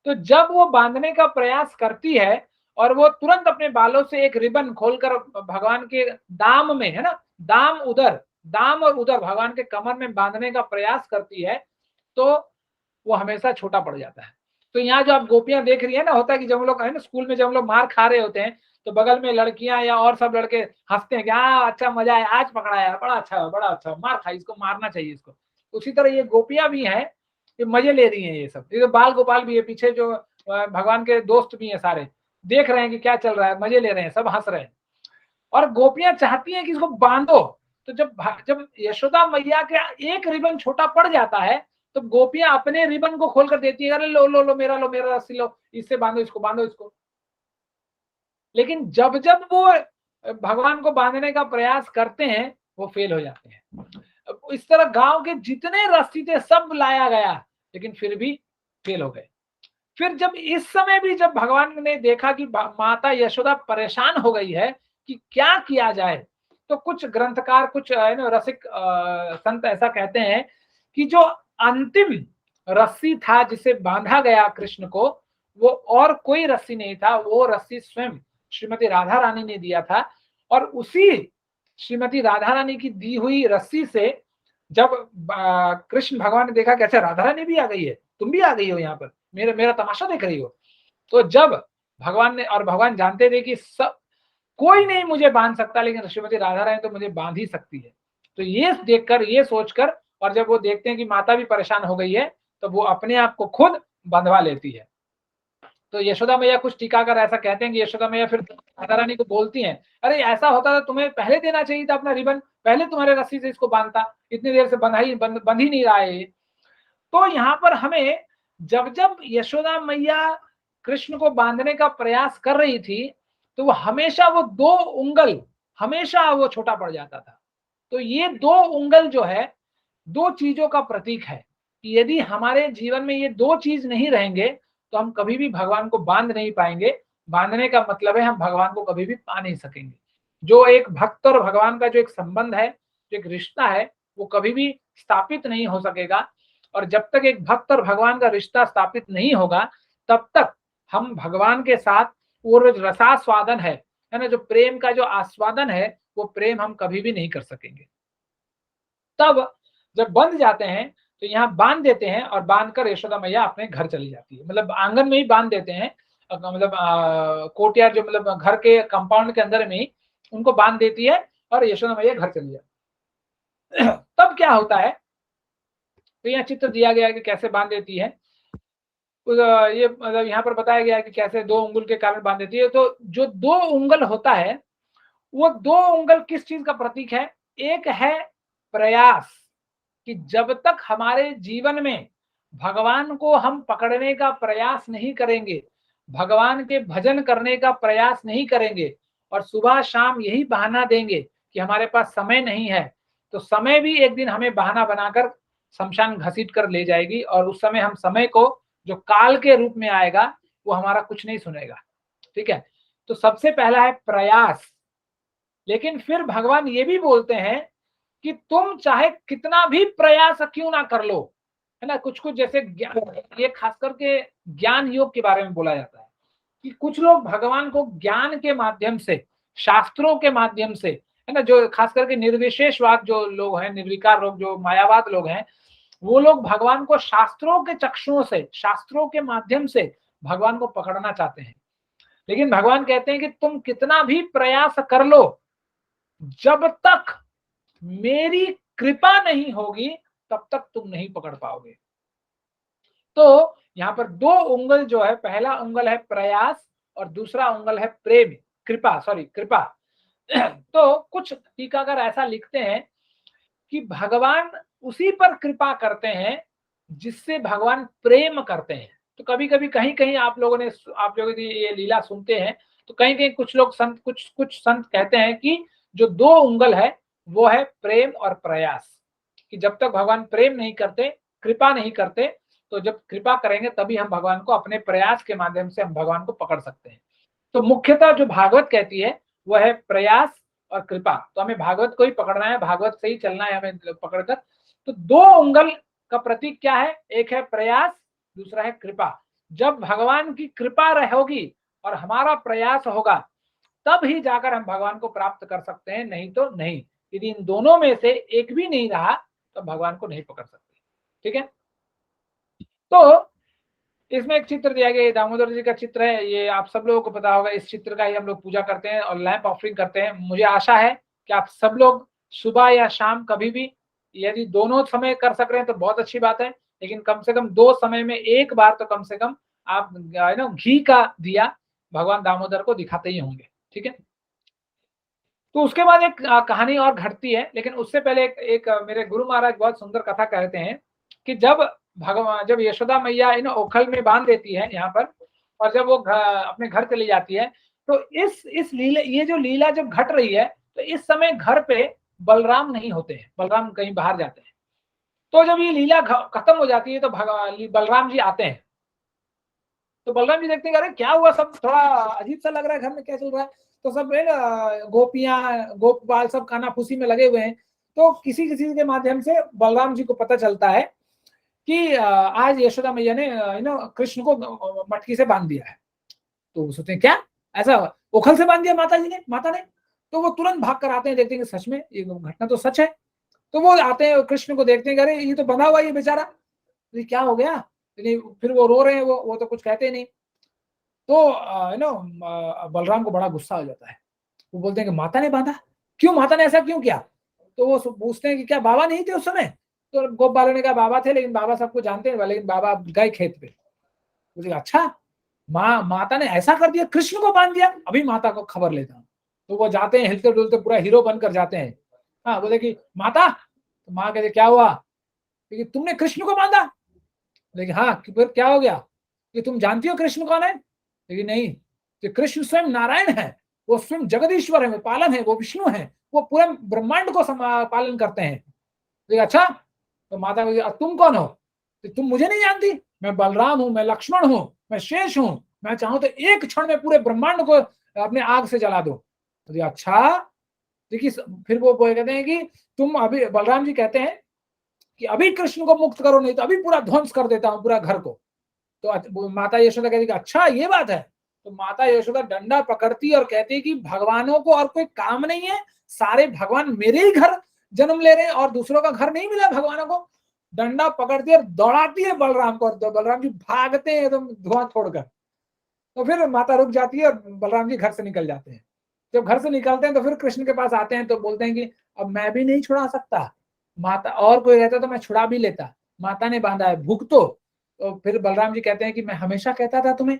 Speaker 1: तो जब वो बांधने का प्रयास करती है और वो तुरंत अपने बालों से एक रिबन खोलकर भगवान के दाम में, है ना, दाम और उदर भगवान के कमर में बांधने का प्रयास करती है, तो वो हमेशा छोटा पड़ जाता है। तो यहाँ जो आप गोपियां देख रही है ना, होता है कि जब हम लोग है ना स्कूल में, जब हम लोग मार खा रहे होते हैं तो बगल में लड़कियां या और सब लड़के हंसते हैं कि हाँ अच्छा मजा आया, आज पकड़ा है, बड़ा अच्छा मार खाई, इसको मारना चाहिए इसको। उसी तरह ये गोपियां भी हैं, ये मजे ले रही हैं, ये सब, ये बाल गोपाल भी है, पीछे जो भगवान के दोस्त भी हैं, सारे देख रहे हैं कि क्या चल रहा है, मजे ले रहे हैं, सब हंस रहे हैं। और गोपियां चाहती हैं कि इसको बांधो। तो जब यशोदा मैया का एक रिबन छोटा पड़ जाता है तो गोपियां अपने रिबन को खोलकर देती है, अरे लो लो लो मेरा रस्सी लो, इससे बांधो इसको। लेकिन जब जब वो भगवान को बांधने का प्रयास करते हैं वो फेल हो जाते हैं। इस तरह गांव के जितने रस्सी थे सब लाया गया, लेकिन फिर भी फेल हो गए। फिर जब इस समय भी जब भगवान ने देखा कि माता यशोदा परेशान हो गई है कि क्या किया जाए, तो कुछ ग्रंथकार, कुछ रसिक संत ऐसा कहते हैं कि जो अंतिम रस्सी था जिसे बांधा गया कृष्ण को, वो और कोई रस्सी नहीं था, वो रस्सी स्वयं श्रीमती राधा रानी ने दिया था। और उसी श्रीमती राधा रानी की दी हुई रस्सी से जब कृष्ण भगवान ने देखा कि अच्छा राधा रानी भी आ गई है, तुम भी आ गई हो यहाँ पर, मेरा तमाशा देख रही हो, तो जब भगवान ने, और भगवान जानते थे कि सब कोई नहीं मुझे बांध सकता, लेकिन श्रीमती राधा रानी तो मुझे बांध ही सकती है, तो ये देखकर, ये सोचकर, और जब वो देखते हैं कि माता भी परेशान हो गई है तो वो अपने आप को खुद बंधवा लेती है। तो यशोदा मैया, कुछ टीकाकार ऐसा कहते हैं कि यशोदा मैया फिर राधा रानी को बोलती हैं, अरे ऐसा होता तो तुम्हें पहले देना चाहिए था अपना रिबन, पहले तुम्हारे रस्सी से इसको बांधता, इतनी देर से बंध ही नहीं रहा है। तो यहाँ पर हमें जब जब यशोदा मैया कृष्ण को बांधने का प्रयास कर रही थी तो वो हमेशा वो 2 उंगल हमेशा वो छोटा पड़ जाता था। तो ये 2 उंगल जो है 2 चीजों का प्रतीक है कि यदि हमारे जीवन में ये 2 चीज नहीं रहेंगे तो हम कभी भी भगवान को बांध नहीं पाएंगे। बांधने का मतलब है हम भगवान को कभी भी पा नहीं सकेंगे। जो एक भक्त और भगवान का जो एक संबंध है, जो एक रिश्ता है, वो कभी भी स्थापित नहीं हो सकेगा। और जब तक एक भक्त और भगवान का रिश्ता स्थापित नहीं होगा तब तक हम भगवान के साथ वो रसास्वादन है ना, जो प्रेम का जो आस्वादन है वो प्रेम हम कभी भी नहीं कर सकेंगे। तब जब बंध जाते हैं तो यहाँ बांध देते हैं और बांध कर यशोदा मैया अपने घर चली जाती है, मतलब आंगन में ही बांध देते हैं, मतलब कोर्टयार्ड जो मतलब घर के कंपाउंड के अंदर में ही उनको बांध देती है और यशोदा मैया घर चली जाती है। तब क्या होता है, तो यहाँ चित्र दिया गया है कि कैसे बांध देती है। ये मतलब यहाँ पर बताया गया है कि कैसे 2 उंगल के कारण बांध देती है। तो जो 2 उंगल होता है वो 2 उंगल किस चीज का प्रतीक है? एक है प्रयास, कि जब तक हमारे जीवन में भगवान को हम पकड़ने का प्रयास नहीं करेंगे, भगवान के भजन करने का प्रयास नहीं करेंगे और सुबह शाम यही बहाना देंगे कि हमारे पास समय नहीं है, तो समय भी एक दिन हमें बहाना बनाकर शमशान घसीट कर ले जाएगी और उस समय हम समय को जो काल के रूप में आएगा वो हमारा कुछ नहीं सुनेगा। ठीक है, तो सबसे पहला है प्रयास। लेकिन फिर भगवान ये भी बोलते हैं कि तुम चाहे कितना भी प्रयास क्यों ना कर लो, है ना। कुछ कुछ जैसे ये खास करके ज्ञान योग के बारे में बोला जाता है कि कुछ लोग भगवान को ज्ञान के माध्यम से, शास्त्रों के माध्यम से, है ना, जो खास करके निर्विशेषवाद जो लोग हैं, निर्विकार लोग, जो मायावाद लोग हैं, वो लोग भगवान को शास्त्रों के चक्षुओं से, शास्त्रों के माध्यम से भगवान को पकड़ना चाहते हैं। लेकिन भगवान कहते हैं कि तुम कितना भी प्रयास कर लो, जब तक मेरी कृपा नहीं होगी तब तक तुम नहीं पकड़ पाओगे। तो यहाँ पर 2 उंगल जो है, पहला उंगल है प्रयास और दूसरा उंगल है प्रेम, कृपा। तो कुछ टीकाकार ऐसा लिखते हैं कि भगवान उसी पर कृपा करते हैं जिससे भगवान प्रेम करते हैं। तो कभी कभी कहीं कहीं आप लोगों ये लीला सुनते हैं तो कहीं कहीं कुछ संत कहते हैं कि जो 2 उंगल है वो है प्रेम और प्रयास, कि जब तक भगवान प्रेम नहीं करते, कृपा नहीं करते, तो जब कृपा करेंगे तभी हम भगवान को अपने प्रयास के माध्यम से हम भगवान को पकड़ सकते हैं। तो मुख्यतः जो भागवत कहती है वह है प्रयास और कृपा। तो हमें भागवत को ही पकड़ना है, भागवत से ही चलना है हमें पकड़कर। तो 2 उंगल का प्रतीक क्या है? एक है प्रयास, दूसरा है कृपा। जब भगवान की कृपा रहेगी और हमारा प्रयास होगा तब ही जाकर हम भगवान को प्राप्त कर सकते हैं, नहीं तो नहीं। यदि इन दोनों में से एक भी नहीं रहा तो भगवान को नहीं पकड़ सकते। ठीक है, तो इसमें एक चित्र दिया गया, दामोदर जी का चित्र है, ये आप सब लोगों को पता होगा। इस चित्र का ही हम लोग पूजा करते हैं और लैंप ऑफरिंग करते हैं। मुझे आशा है कि आप सब लोग सुबह या शाम कभी भी, यदि दोनों समय कर सक रहे हैं तो बहुत अच्छी बात है, लेकिन कम से कम 2 समय में एक बार तो कम से कम आप घी का दिया भगवान दामोदर को दिखाते ही होंगे। ठीक है, तो उसके बाद एक कहानी और घटती है, लेकिन उससे पहले एक मेरे गुरु महाराज बहुत सुंदर कथा कहते हैं कि जब यशोदा मैया इन ओखल में बांध देती है यहाँ पर, और जब वो अपने घर चली जाती है, तो इस लीला, ये जो लीला जब घट रही है, तो इस समय घर पे बलराम नहीं होते हैं, बलराम कहीं बाहर जाते हैं। तो जब ये लीला खत्म हो जाती है तो बलराम जी आते हैं। तो बलराम जी देखते हैं अरे क्या हुआ, सब थोड़ा अजीब सा लग रहा है, घर में क्या चल रहा है। तो सब गोपियां गोपाल सब खाना फूसी में लगे हुए हैं। तो किसी किसी के माध्यम से बलराम जी को पता चलता है कि आज यशोदा मैया ने कृष्ण को मटकी से बांध दिया है। तो सोचते हैं क्या ऐसा ओखल से बांध दिया माता ने। तो वो तुरंत भाग कर आते हैं, देखते हैं कि सच में ये घटना तो सच है। तो वो आते हैं, कृष्ण को देखते हैं, अरे ये तो बंधा हुआ, ये बेचारा, ये क्या हो गया। फिर वो रो रहे हैं, वो तो कुछ कहते नहीं। तो बलराम को बड़ा गुस्सा हो जाता है। वो बोलते हैं कि माता ने बांधा, क्यों, माता ने ऐसा क्यों किया। तो वो पूछते हैं कि क्या बाबा नहीं थे उस समय। तो गोप बालों ने कहा बाबा थे, लेकिन बाबा सबको जानते हैं, लेकिन बाबा गए खेत पे। बोले अच्छा, माता ने ऐसा कर दिया, कृष्ण को बांध दिया, अभी माता को खबर लेता हूँ। तो वो जाते हैं, हिलते डुलते पूरा हीरो बनकर जाते हैं। हाँ, बोले कि माता, तो माँ कहते क्या हुआ, कि तुमने कृष्ण को बांधा। लेकिन हाँ, फिर क्या हो गया, कि तुम जानती हो कृष्ण कौन है। लेकिन नहीं, कि कृष्ण स्वयं नारायण है, वो स्वयं जगदीश्वर है, वो पालन है, वो विष्णु है, वो पूरे ब्रह्मांड को पालन करते हैं। तो अच्छा, तो माता को तुम कौन हो, तो तुम मुझे नहीं जानती, मैं बलराम हूं, मैं लक्ष्मण हूं, मैं शेष हूं, मैं चाहूं तो एक क्षण में पूरे ब्रह्मांड को अपने आग से जला दो। तो अच्छा, देखिए फिर वो कहते हैं कि तुम अभी, बलराम जी कहते हैं कि अभी कृष्ण को मुक्त करो, नहीं तो अभी पूरा ध्वंस कर देता हूं पूरा घर को। तो माता यशोदा कहती कि अच्छा ये बात है। तो माता यशोदा डंडा पकड़ती और कहती कि भगवानों को और कोई काम नहीं है, सारे भगवान मेरे ही घर जन्म ले रहे हैं और दूसरों का घर नहीं मिला भगवानों को। डंडा पकड़ती और दौड़ाती है बलराम को, और बलराम जी भागते हैं एकदम धुआं छोड़कर। तो फिर माता रुक जाती है और बलराम जी घर से निकल जाते हैं। जब घर से निकलते हैं तो फिर कृष्ण के पास आते हैं, तो बोलते हैं कि अब मैं भी नहीं छुड़ा सकता, माता और कोई रहता तो मैं छुड़ा भी लेता, माता ने बांधा है, भुगतो। तो फिर बलराम जी कहते हैं कि मैं हमेशा कहता था तुम्हें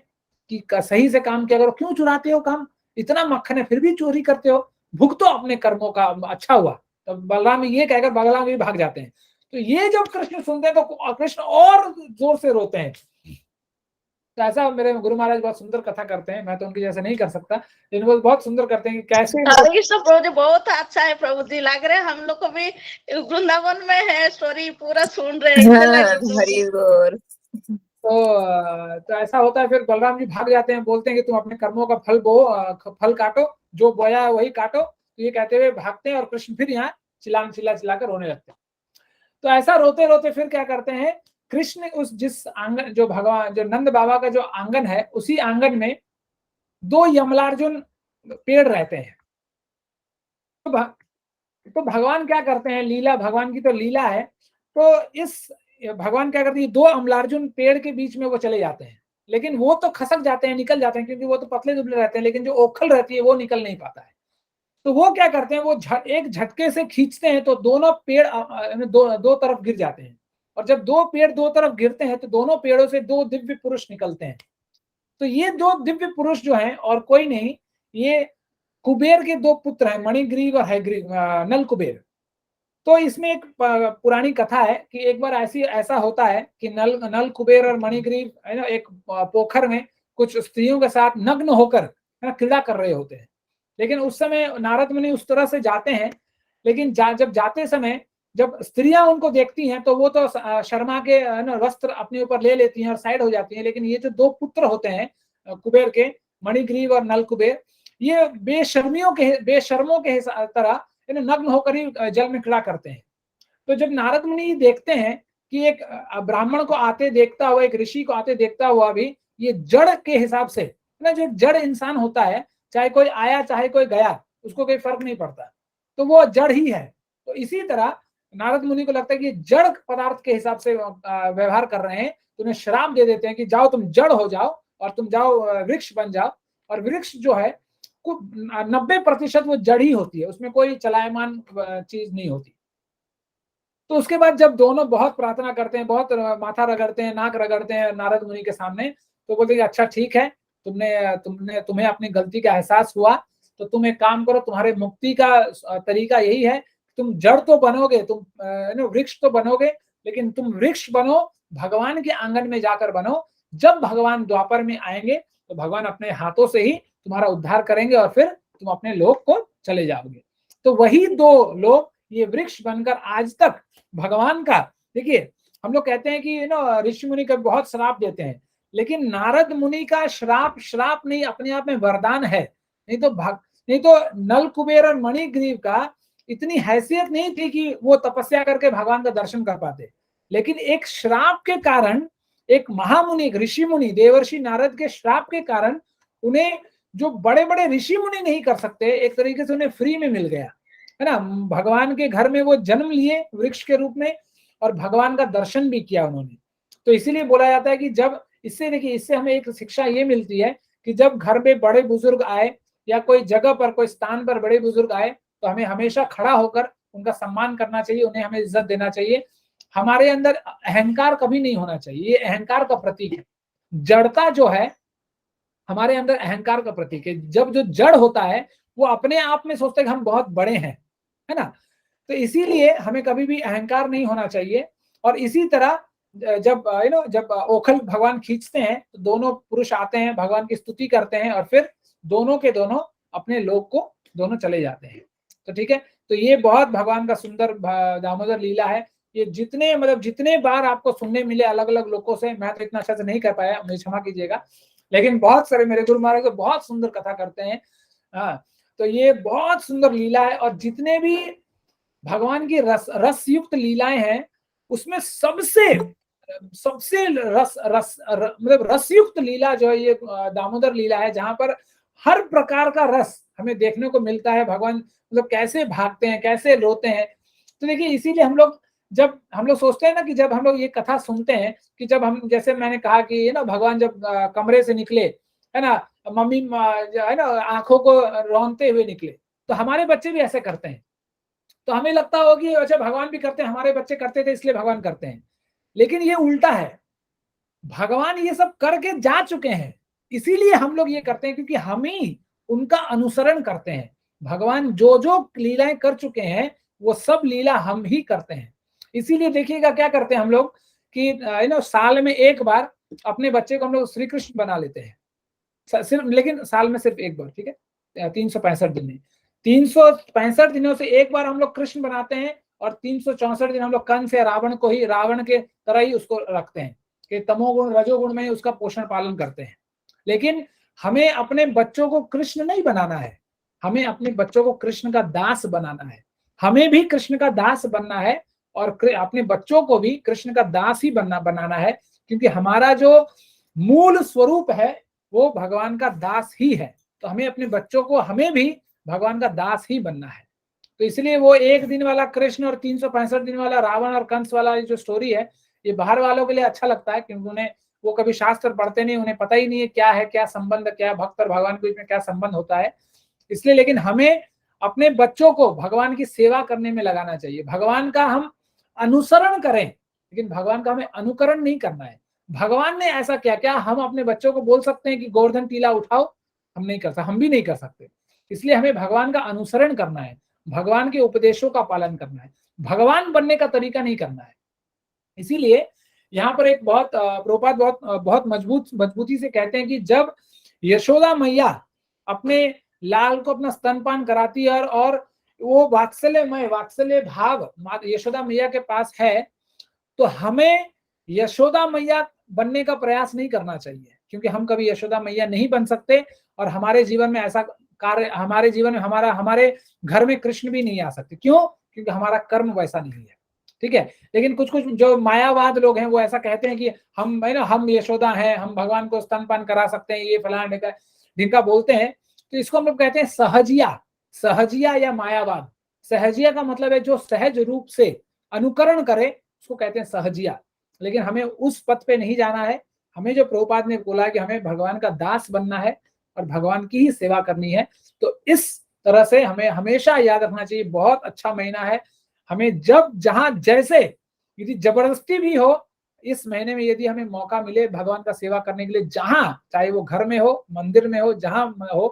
Speaker 1: कि सही से काम किया करो, क्यों चुराते हो काम, इतना मक्खन है फिर भी चोरी करते हो, भुगतो अपने कर्मों का, अच्छा हुआ। तो बलराम ये कहकर बलराम भी भाग जाते हैं। तो ये जब कृष्ण सुनते हैं तो कृष्ण और जोर से रोते हैं। तो ऐसा मेरे गुरु महाराज बहुत सुंदर कथा करते हैं, मैं तो उनकी जैसे नहीं कर सकता, लेकिन वो बहुत सुंदर करते हैं कि कैसे
Speaker 5: ये सब प्रभु जी बहुत अच्छा है प्रभु जी, लग रहे हैं हम लोग को भी वृंदावन में है, स्टोरी पूरा सुन रहे हैं।
Speaker 3: हरि बोल।
Speaker 1: तो ऐसा होता है। फिर बलराम जी भाग जाते हैं, बोलते हैं कि तुम अपने कर्मों का फल फल काटो, जो बोया है वही काटो। तो ये कहते हुए भागते हैं और कृष्ण फिर यहाँ चिल्लाकर रोने लगते हैं। तो ऐसा रोते रोते फिर क्या करते हैं, कृष्ण उस जिस आंगन, जो भगवान जो नंद बाबा का जो आंगन है, उसी आंगन में 2 यमलार्जुन पेड़ रहते हैं। तो भगवान क्या करते हैं, लीला भगवान की तो लीला है। तो इस भगवान क्या करते हैं, 2 अमलार्जुन पेड़ के बीच में वो चले जाते हैं, लेकिन वो तो खसक जाते हैं, निकल जाते हैं, क्योंकि वो तो पतले दुबले रहते हैं, लेकिन जो ओखल रहती है वो निकल नहीं पाता है। तो वो क्या करते हैं, वो एक झटके से खींचते हैं तो दोनों पेड़ दो तरफ गिर जाते हैं। और जब 2 पेड़ 2 तरफ गिरते हैं तो दोनों पेड़ों से 2 दिव्य पुरुष निकलते हैं। तो ये 2 दिव्य पुरुष जो हैं और कोई नहीं, ये कुबेर के 2 पुत्र हैं, मणिग्रीव और हैग्रीव, नल कुबेर। तो इसमें एक पुरानी कथा है कि एक बार ऐसा होता है कि नल कुबेर और मणिग्रीव है ना, एक पोखर में कुछ स्त्रियों के साथ नग्न होकर क्रीड़ा कर रहे होते हैं। लेकिन उस समय नारद मुनि उस तरह से जाते हैं, लेकिन जब जाते समय जब स्त्रियां उनको देखती हैं तो वो तो शर्मा के वस्त्र अपने ऊपर ले लेती हैं और साइड हो जाती हैं। लेकिन ये जो 2 पुत्र होते हैं कुबेर के, मणिग्रीव और नल कुबेर, ये बेशर्मों के तरह नग्न होकर ही जल में क्रीड़ा करते हैं। तो जब नारद मुनि देखते हैं कि एक ब्राह्मण को आते देखता हुआ, एक ऋषि को आते देखता हुआ भी ये जड़ के हिसाब से ना, जो जड़ इंसान होता है, चाहे कोई आया चाहे कोई गया, उसको कोई फर्क नहीं पड़ता, तो वो जड़ ही है। तो इसी तरह नारद मुनि को लगता है कि जड़ पदार्थ के हिसाब से व्यवहार कर रहे हैं, तो उन्हें श्राप दे देते हैं कि जाओ तुम जड़ हो जाओ और तुम जाओ वृक्ष बन जाओ। और वृक्ष जो है 90% वो जड़ ही होती है, उसमें कोई चलायमान चीज नहीं होती। तो उसके बाद जब दोनों बहुत प्रार्थना करते हैं, बहुत माथा रगड़ते हैं, नाक रगड़ते हैं नारद मुनि के सामने, तो बोलते हैं अच्छा ठीक है, तुम्हें अपनी गलती का एहसास हुआ, तो तुम एक काम करो, तुम्हारे मुक्ति का तरीका यही है, तुम जड़ तो बनोगे, तुम वृक्ष तो बनोगे, लेकिन तुम वृक्ष बनो भगवान के आंगन में जाकर बनो। जब भगवान द्वापर में आएंगे तो भगवान अपने हाथों से ही तुम्हारा उद्धार करेंगे और फिर तुम अपने लोक को चले जाओगे। तो वही 2 लोग ये वृक्ष बनकर आज तक भगवान का, देखिए हम लोग कहते हैं कि ऋषि मुनि का बहुत श्राप देते हैं, लेकिन नारद मुनि का श्राप नहीं, अपने आप में वरदान है। नहीं तो नल कुबेर और मणिग्रीव का इतनी हैसियत नहीं थी कि वो तपस्या करके भगवान का दर्शन कर पाते, लेकिन एक श्राप के कारण, एक महामुनि, एक ऋषि मुनि, देवर्षि नारद के श्राप के कारण उन्हें, जो बड़े बड़े ऋषि मुनि नहीं कर सकते, एक तरीके से उन्हें फ्री में मिल गया है ना। भगवान के घर में वो जन्म लिए वृक्ष के रूप में और भगवान का दर्शन भी किया उन्होंने। तो इसीलिए बोला जाता है कि जब इससे हमें एक शिक्षा ये मिलती है कि जब घर में बड़े बुजुर्ग आए या कोई जगह पर, कोई स्थान पर बड़े बुजुर्ग आए, तो हमें हमेशा खड़ा होकर उनका सम्मान करना चाहिए, उन्हें हमें इज्जत देना चाहिए। हमारे अंदर अहंकार कभी नहीं होना चाहिए, ये अहंकार का प्रतीक है। जड़ता जो है हमारे अंदर अहंकार का प्रतीक है। जब जो जड़ होता है वो अपने आप में सोचते हैं कि हम बहुत बड़े हैं, है ना। तो इसीलिए हमें कभी भी अहंकार नहीं होना चाहिए। और इसी तरह जब ओखल भगवान खींचते हैं तो दोनों पुरुष आते हैं, भगवान की स्तुति करते हैं और फिर दोनों के दोनों अपने लोक को दोनों चले जाते हैं। तो ठीक है, तो ये बहुत भगवान का सुंदर दामोदर लीला है। ये जितने बार आपको सुनने मिले अलग अलग लोगों से, मैं तो इतना अच्छा से नहीं कर पाया, मुझे क्षमा कीजिएगा, लेकिन बहुत सारे मेरे गुरु महाराज बहुत सुंदर कथा करते हैं। हाँ, तो ये बहुत सुंदर लीला है। और जितने भी भगवान की रस युक्त लीलाएं हैं उसमें सबसे सबसे मतलब रसयुक्त लीला जो है ये दामोदर लीला है, जहां पर हर प्रकार का रस हमें देखने को मिलता है। भगवान मतलब कैसे भागते हैं, कैसे रोते हैं। तो देखिए इसीलिए जब हम लोग सोचते हैं ना कि जब हम लोग ये कथा सुनते हैं कि जब हम, जैसे मैंने कहा कि ये ना भगवान जब कमरे से निकले, है ना, मम्मी है ना आंखों को रौंदते हुए निकले, तो हमारे बच्चे भी ऐसे करते हैं। तो हमें लगता होगा कि अच्छा भगवान भी करते हैं, हमारे बच्चे करते थे इसलिए भगवान करते हैं। लेकिन ये उल्टा है, भगवान ये सब करके जा चुके हैं, इसीलिए हम लोग ये करते हैं, क्योंकि हम ही उनका अनुसरण करते हैं। भगवान जो जो लीलाएं कर चुके हैं वो सब लीला हम ही करते हैं। इसीलिए देखिएगा क्या करते हैं हम लोग कि साल में एक बार अपने बच्चे को हम लोग श्री कृष्ण बना लेते हैं, सिर्फ, लेकिन साल में सिर्फ एक बार, ठीक है, 365 दिन में 365 दिनों से एक बार हम लोग कृष्ण बनाते हैं, और 364 दिन हम लोग कंस या रावण को ही रावण के तरह ही उसको रखते हैं कि तमोगुण रजोगुण में उसका पोषण पालन करते हैं। लेकिन हमें अपने बच्चों को कृष्ण नहीं बनाना है, हमें अपने बच्चों को कृष्ण का दास बनाना है। हमें भी कृष्ण का दास बनना है और अपने बच्चों को भी कृष्ण का दास ही बनाना है, क्योंकि हमारा जो मूल स्वरूप है वो भगवान का दास ही है। तो हमें अपने बच्चों को, हमें भी भगवान का दास ही बनना है। तो इसलिए वो एक दिन वाला कृष्ण और 365 दिन वाला रावण और कंस वाला जो स्टोरी है, ये बाहर वालों के लिए अच्छा लगता है, क्योंकि उन्हें, वो कभी शास्त्र पढ़ते नहीं, उन्हें पता ही नहीं है क्या है, क्या संबंध, क्या भक्त और भगवान के बीच में क्या संबंध होता है। इसलिए लेकिन हमें अपने बच्चों को भगवान की सेवा करने में लगाना चाहिए। भगवान का हम अनुसरण करें, लेकिन भगवान का हमें अनुकरण नहीं करना है। भगवान ने ऐसा क्या हम अपने बच्चों को बोल सकते हैं कि गोवर्धन टीला उठाओ? हम नहीं कर सकते, हम भी नहीं कर सकते। इसलिए हमें भगवान का अनुसरण करना है, भगवान के उपदेशों का पालन करना है, भगवान बनने का तरीका नहीं करना है। इसीलिए यहाँ पर एक प्रभुपाद बहुत मजबूती से कहते हैं कि जब यशोदा मैया अपने लाल को अपना स्तनपान कराती है और वो वात्सल्य भाव यशोदा मैया के पास है, तो हमें यशोदा मैया बनने का प्रयास नहीं करना चाहिए, क्योंकि हम कभी यशोदा मैया नहीं बन सकते, और हमारे जीवन में ऐसा कार्य, हमारे जीवन में हमारे घर में कृष्ण भी नहीं आ सकते। क्यों? क्योंकि हमारा कर्म वैसा नहीं है, ठीक है। लेकिन कुछ जो मायावाद लोग हैं वो ऐसा कहते हैं कि हम, है ना, हम यशोदा हैं, हम भगवान को स्तनपान करा सकते हैं, ये फलाना ढिंका बोलते हैं। तो इसको हम लोग कहते हैं सहजिया या मायावाद। सहजिया का मतलब है जो सहज रूप से अनुकरण करे, उसको कहते हैं सहजिया। लेकिन हमें उस पथ पे नहीं जाना है। हमें जो प्रभुपाद ने बोला कि हमें भगवान का दास बनना है और भगवान की ही सेवा करनी है, तो इस तरह से हमें हमेशा याद रखना चाहिए। बहुत अच्छा महीना है, हमें जब जहां जैसे, यदि जबरदस्ती भी हो, इस महीने में यदि हमें मौका मिले भगवान का सेवा करने के लिए, जहां चाहे वो घर में हो, मंदिर में हो, जहां हो,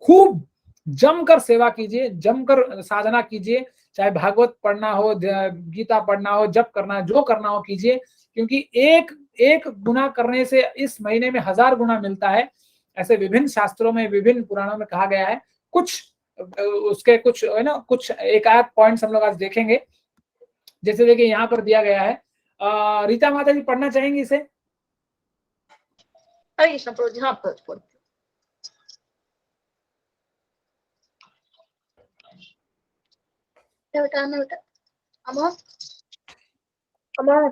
Speaker 1: खूब जमकर सेवा कीजिए, जमकर साधना कीजिए। चाहे भागवत पढ़ना हो, गीता पढ़ना हो, जप करना, जो करना हो कीजिए, क्योंकि एक गुना करने से इस महीने में 1000 गुना मिलता है। ऐसे विभिन्न शास्त्रों में, विभिन्न पुराणों में कहा गया है। कुछ उसके कुछ, है ना, कुछ एक आध पॉइंट्स हम लोग आज देखेंगे। जैसे देखिए यहाँ पर दिया गया है, रीता माता जी पढ़ना चाहेंगी इसे?
Speaker 5: अमर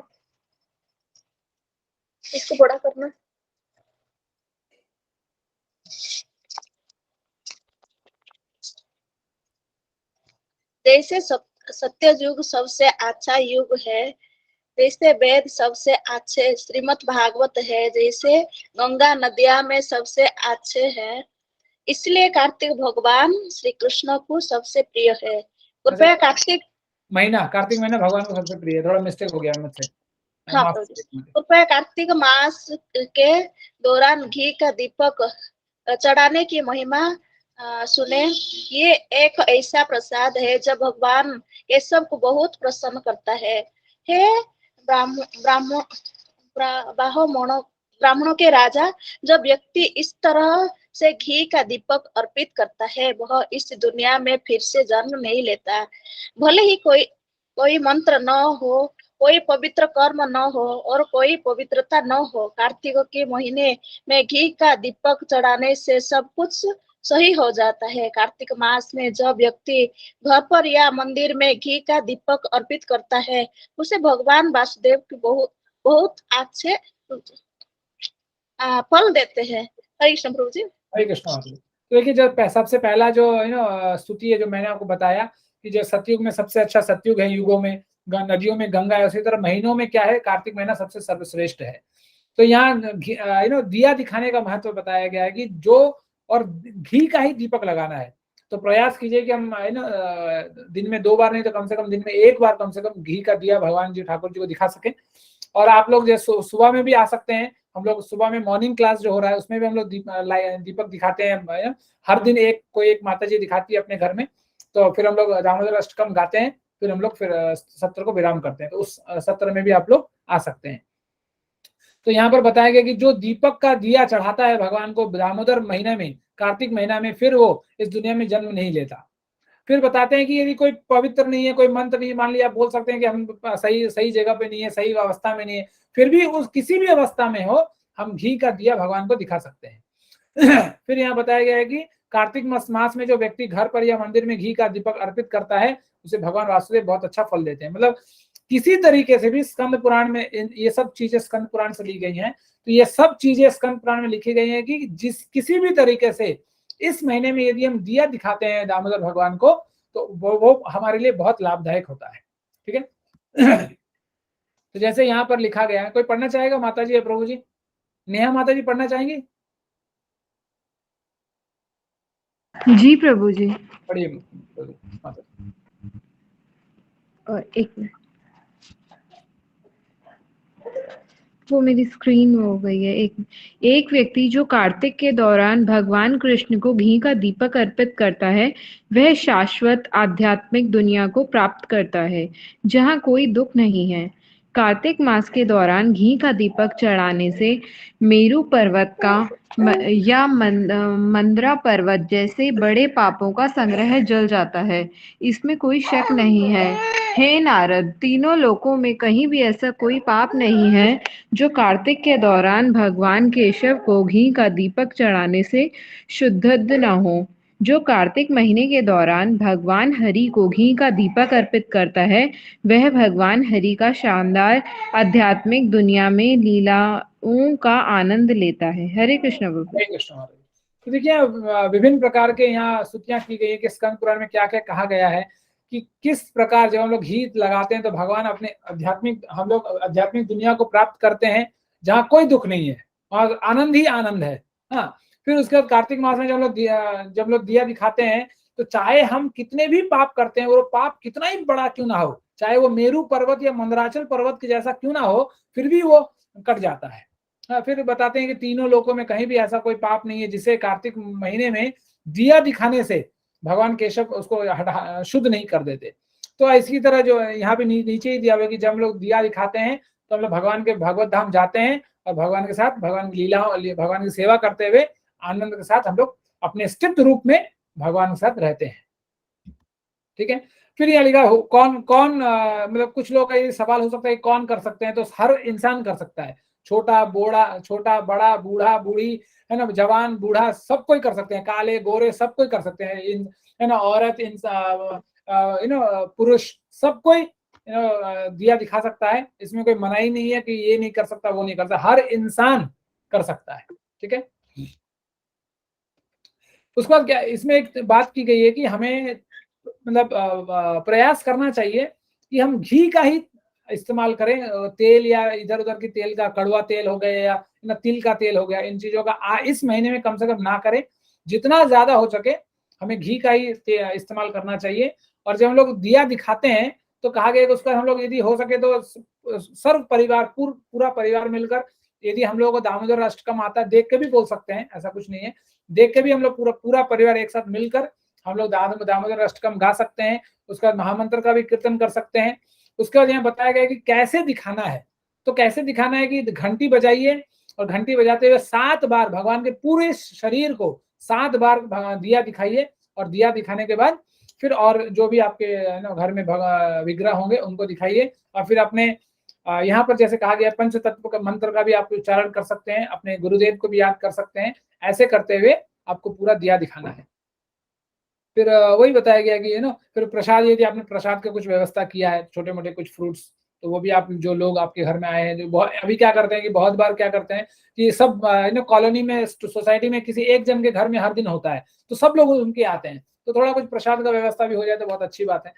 Speaker 5: इसको बड़ा करना। जैसे सत्य युग सबसे अच्छा युग है, जैसे वेद सबसे अच्छे श्रीमद् भागवत है, जैसे गंगा नदिया में सबसे अच्छे है, इसलिए कार्तिक भगवान श्री कृष्ण को सबसे प्रिय है। कृपया कार्तिक
Speaker 1: महीना भगवान को सबसे प्रिय है। थोड़ा मिस्टेक हो गया मुझसे।
Speaker 5: हाँ, कृपया कार्तिक मास के दौरान घी का दीपक चढ़ाने की महिमा सुने। ये एक ऐसा प्रसाद है जब भगवान केशव को बहुत प्रसन्न करता है। हे ब्राह्मणों के राजा, जब व्यक्ति इस तरह से घी का दीपक अर्पित करता है, वह इस दुनिया में फिर से जन्म नहीं लेता। भले ही कोई मंत्र न हो, कोई पवित्र कर्म न हो और कोई पवित्रता न हो, कार्तिक के महीने में घी का दीपक चढ़ाने से सब कुछ सही हो जाता है। कार्तिक मास में जब व्यक्ति घर पर या मंदिर में घी का दीपक अर्पित करता है, उसे भगवान वासुदेव की बहुत बहुत अच्छे फल देते हैं। हरे कृष्ण प्रभु जी।
Speaker 1: हरे कृष्ण माता जी। तो देखिए, जो सबसे पहला जो स्तुति है जो मैंने आपको बताया कि जो सतयुग में सबसे अच्छा सतयुग है, युगों में नदियों में गंगा है, उसी तरह महीनों में क्या है, कार्तिक महीना सबसे सर्वश्रेष्ठ है। तो यहाँ दिया दिखाने का महत्व बताया गया है कि जो, और घी का ही दीपक लगाना है। तो प्रयास कीजिए कि हम दिन में 2 बार नहीं तो कम से कम दिन में 1 बार कम से कम घी का दिया भगवान जी ठाकुर जी को दिखा सकें। और आप लोग जो सुबह में भी आ सकते हैं, हम लोग सुबह में मॉर्निंग क्लास जो हो रहा है उसमें भी हम लोग दीपक दिखाते हैं। हर दिन कोई एक माता जी दिखाती है अपने घर में, तो फिर हम लोग दामोदर अष्टकम गाते हैं, फिर हम लोग फिर सत्र को विराम करते हैं। तो उस सत्र में भी आप लोग आ सकते हैं। तो यहाँ पर बताया गया कि जो दीपक का दिया चढ़ाता है भगवान को दामोदर महीने में, कार्तिक महीना में, फिर वो इस दुनिया में जन्म नहीं लेता। फिर बताते हैं कि यदि कोई पवित्र नहीं है, कोई मंत्र नहीं, मान लिया आप बोल सकते हैं कि हम सही जगह पे नहीं है, सही अवस्था में नहीं है, फिर भी उस किसी भी अवस्था में हो, हम घी का दिया भगवान को दिखा सकते हैं। फिर यहाँ बताया गया है कि कार्तिक मास में जो व्यक्ति घर पर या मंदिर में घी का दीपक अर्पित करता है, उसे भगवान वासुदेव बहुत अच्छा फल देते हैं। मतलब किसी तरीके से भी स्कंद पुराण में ये सब चीजें स्कंद पुराण से ली गई हैं। तो ये सब चीजें स्कंद पुराण में लिखी गई हैं कि किसी भी तरीके से इस महीने में यदि हम दिया दिखाते हैं दामोदर भगवान को, तो वो हमारे लिए बहुत लाभदायक होता है। ठीक है। तो जैसे यहाँ पर लिखा गया है, कोई पढ़ना चाहेगा माता जी या प्रभु जी? नेहा माता जी पढ़ना चाहेंगी?
Speaker 4: जी प्रभु जी।
Speaker 1: पढ़िए माता जी।
Speaker 4: और एक मिनट, वो मेरी स्क्रीन हो गई है। एक व्यक्ति जो कार्तिक के दौरान भगवान कृष्ण को घी का दीपक अर्पित करता है, वह शाश्वत आध्यात्मिक दुनिया को प्राप्त करता है जहाँ कोई दुख नहीं है। कार्तिक मास के दौरान घी का दीपक चढ़ाने से मेरू पर्वत का या मंदरा पर्वत जैसे बड़े पापों का संग्रह जल जाता है, इसमें कोई शक नहीं है। हे नारद, तीनों लोकों में कहीं भी ऐसा कोई पाप नहीं है जो कार्तिक के दौरान भगवान केशव को घी का दीपक चढ़ाने से शुद्ध न हो। जो कार्तिक महीने के दौरान भगवान हरि को घी का दीपक अर्पित करता है, वह भगवान हरि का शानदार आध्यात्मिक दुनिया में लीलाओं का आनंद लेता है। हरे कृष्ण प्रभु।
Speaker 1: हरे कृष्ण माता जी। तो देखिए, विभिन्न प्रकार के यहाँ स्तुतियां की गई है कि स्कंद पुराण में क्या क्या कहा गया है कि किस प्रकार जब हम लोग घी लगाते हैं तो भगवान अपने हम लोग आध्यात्मिक दुनिया को प्राप्त करते हैं जहाँ कोई दुख नहीं है और आनंद ही आनंद है। हाँ, फिर उसके बाद कार्तिक मास में जब लोग दिया दिखाते हैं, तो चाहे हम कितने भी पाप करते हैं, वो पाप कितना ही बड़ा क्यों ना हो, चाहे वो मेरू पर्वत या मंदराचल पर्वत के जैसा क्यों ना हो, फिर भी वो कट जाता है। हाँ, फिर बताते हैं कि तीनों लोकों में कहीं भी ऐसा कोई पाप नहीं है जिसे कार्तिक महीने में दिया दिखाने से भगवान केशव उसको शुद्ध नहीं कर देते। तो इसी तरह जो यहाँ पे नीचे ही दिया हुआ कि जब हम लोग दिया दिखाते हैं तो हम लोग भगवान के भगवत धाम जाते हैं और भगवान के साथ भगवान की लीला, भगवान की सेवा करते हुए आनंद के साथ हम लोग अपने स्थित रूप में भगवान के साथ रहते हैं। ठीक है। फिर यहाँ लिखा कौन कौन मतलब कुछ लोग का ये सवाल हो सकता है कौन कर सकते हैं, तो हर इंसान कर सकता है, छोटा बड़ा, बूढ़ा बूढ़ी, है ना, जवान बूढ़ा, सब कोई कर सकते हैं, काले गोरे सब कोई कर सकते हैं, है ना, औरत, पुरुष, सब कोई दिया दिखा सकता है। इसमें कोई मनाही नहीं है कि ये नहीं कर सकता वो नहीं कर सकता, हर इंसान कर सकता है। ठीक है। उसके बाद क्या इसमें एक बात की गई है कि हमें मतलब प्रयास करना चाहिए कि हम घी का ही इस्तेमाल करें, तेल या इधर उधर की तेल का, कड़वा तेल हो गया या तिल का तेल हो गया, इन चीजों का इस महीने में कम से कम ना करें। जितना ज्यादा हो सके हमें घी का ही इस्तेमाल करना चाहिए। और जब हम लोग दिया दिखाते हैं तो कहा गया कि उसका हम लोग यदि हो सके तो सर्व परिवार पूरा परिवार मिलकर, यदि हम लोगों को दामोदर अष्टकम आता है देख के भी बोल सकते हैं, ऐसा कुछ नहीं है, देख के भी हम लोग पूरा परिवार एक साथ मिलकर हम लोग दामोदर अष्टकम गा सकते हैं। उसके बाद महामंत्र का भी कीर्तन कर सकते हैं। उसके बाद यहाँ बताया गया कि कैसे दिखाना है, तो कैसे दिखाना है कि घंटी बजाइए और घंटी बजाते हुए 7 बार भगवान के पूरे शरीर को 7 बार दिया दिखाइए। और दिया दिखाने के बाद फिर और जो भी आपके घर में विग्रह होंगे उनको दिखाइए। और फिर अपने यहाँ पर जैसे कहा गया पंच तत्व का मंत्र का भी आप उच्चारण कर सकते हैं, अपने गुरुदेव को भी याद कर सकते हैं। ऐसे करते हुए आपको पूरा दिया दिखाना है। फिर वही बताया गया कि फिर प्रसाद, यदि आपने प्रसाद का कुछ व्यवस्था किया है, छोटे मोटे कुछ फ्रूट्स, तो वो भी आप, जो लोग आपके घर में आए हैं, जो बहुत अभी क्या करते हैं कि बहुत बार क्या करते हैं कि सब कॉलोनी में, सोसाइटी में किसी एक जन के घर में हर दिन होता है, तो सब लोग उनके आते हैं, तो थोड़ा कुछ प्रसाद का व्यवस्था भी हो जाए तो बहुत अच्छी बात है।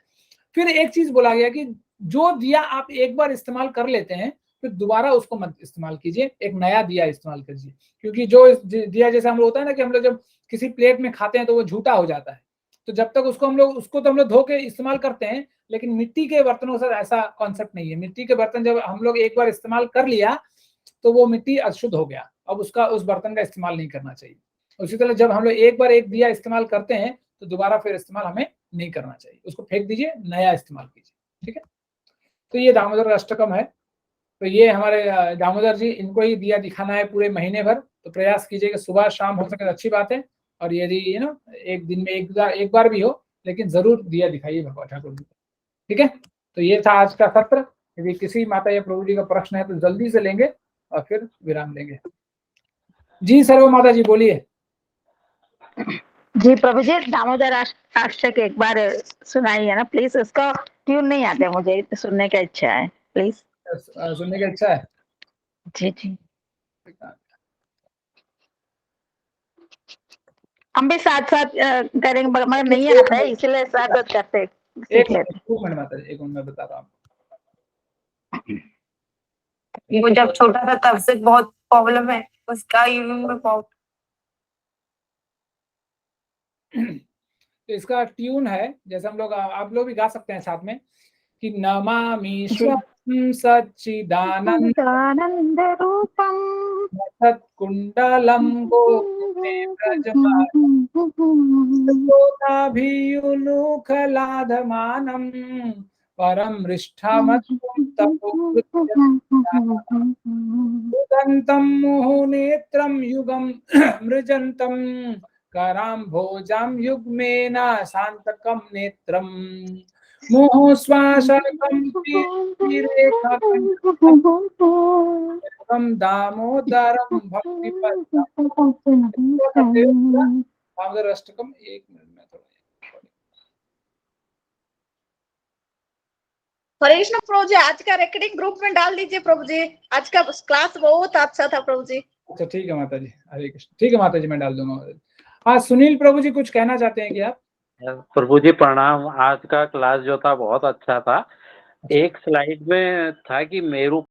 Speaker 1: फिर एक चीज बोला गया कि जो दिया आप एक बार इस्तेमाल कर लेते हैं, फिर दोबारा उसको मत इस्तेमाल कीजिए, एक नया दिया इस्तेमाल कीजिए। क्योंकि जो दिया जैसे हम लोग होता है ना कि हम लोग जब किसी प्लेट में खाते हैं तो वो झूठा हो जाता है, तो जब तक उसको हम लोग धो के इस्तेमाल करते हैं, लेकिन मिट्टी के बर्तनों से ऐसा कॉन्सेप्ट नहीं है। मिट्टी के बर्तन जब हम लोग एक बार इस्तेमाल कर लिया तो वो मिट्टी अशुद्ध हो गया, अब उस बर्तन का इस्तेमाल नहीं करना चाहिए। उसी तरह जब हम लोग एक बार एक दिया इस्तेमाल करते हैं तो दोबारा फिर इस्तेमाल हमें नहीं करना चाहिए, उसको फेंक दीजिए, नया इस्तेमाल कीजिए। ठीक है, तो ये दामोदर अष्टकम है। तो ये हमारे दामोदर जी, इनको ही दिया दिखाना है पूरे महीने भर, तो प्रयास कीजिए कि सुबह शाम हो सके तो अच्छी बात है, और यदि एक दिन में एक बार भी हो, लेकिन जरूर दिया दिखाइए भगवान ठाकुर जी को। ठीक है, तो ये था आज का सत्र। यदि किसी माता या प्रभु जी का प्रश्न है तो जल्दी से लेंगे और फिर विराम देंगे। जी सर्व माता जी बोलिए।
Speaker 6: जी प्रभु जी, दामोदर अष्टक एक बार सुनाइए ना प्लीज, उसका ट्यून नहीं आता मुझे, सुनने की इच्छा है प्लीज।
Speaker 1: सुनने की इच्छा है?
Speaker 6: जी जी, हम भी साथ साथ करेंगे, मगर नहीं आता है इसलिए साथ साथ करते सीख लेते।
Speaker 1: 1 मिनट माता जी, 1 मिनट में बता रहा हूँ।
Speaker 2: वो जब छोटा था तब से बहुत प्रॉब्लम है उसका,
Speaker 1: तो इसका ट्यून है, जैसे हम लोग, आप लोग भी गा सकते हैं साथ में, कि नमामि स्वं सच्चिदानंद
Speaker 6: आनंद रूपम
Speaker 1: सत्कुंडलम गोकुले व्रजमानम परम मृजंतम मुहुनेत्रम युगम मृजंतम कराम्भोजाम युग्मेन शांतकम नेत्रम मुहुः श्वासकं तीरेखं दामोदरं भक्तिपदं दामोदर अष्टकम। 1 मिनट में थोड़ा
Speaker 5: हरे कृष्ण प्रभु जी, आज का रिकॉर्डिंग ग्रुप में डाल दीजिए प्रभु जी, आज का क्लास बहुत अच्छा था प्रभु जी।
Speaker 1: अच्छा ठीक है माता जी, हरे कृष्ण। ठीक है माता जी, मैं डाल दूंगा। हाँ सुनील प्रभु जी कुछ कहना चाहते हैं कि आप?
Speaker 7: प्रभु जी प्रणाम, आज का क्लास जो था बहुत अच्छा था। एक स्लाइड में था कि मेरू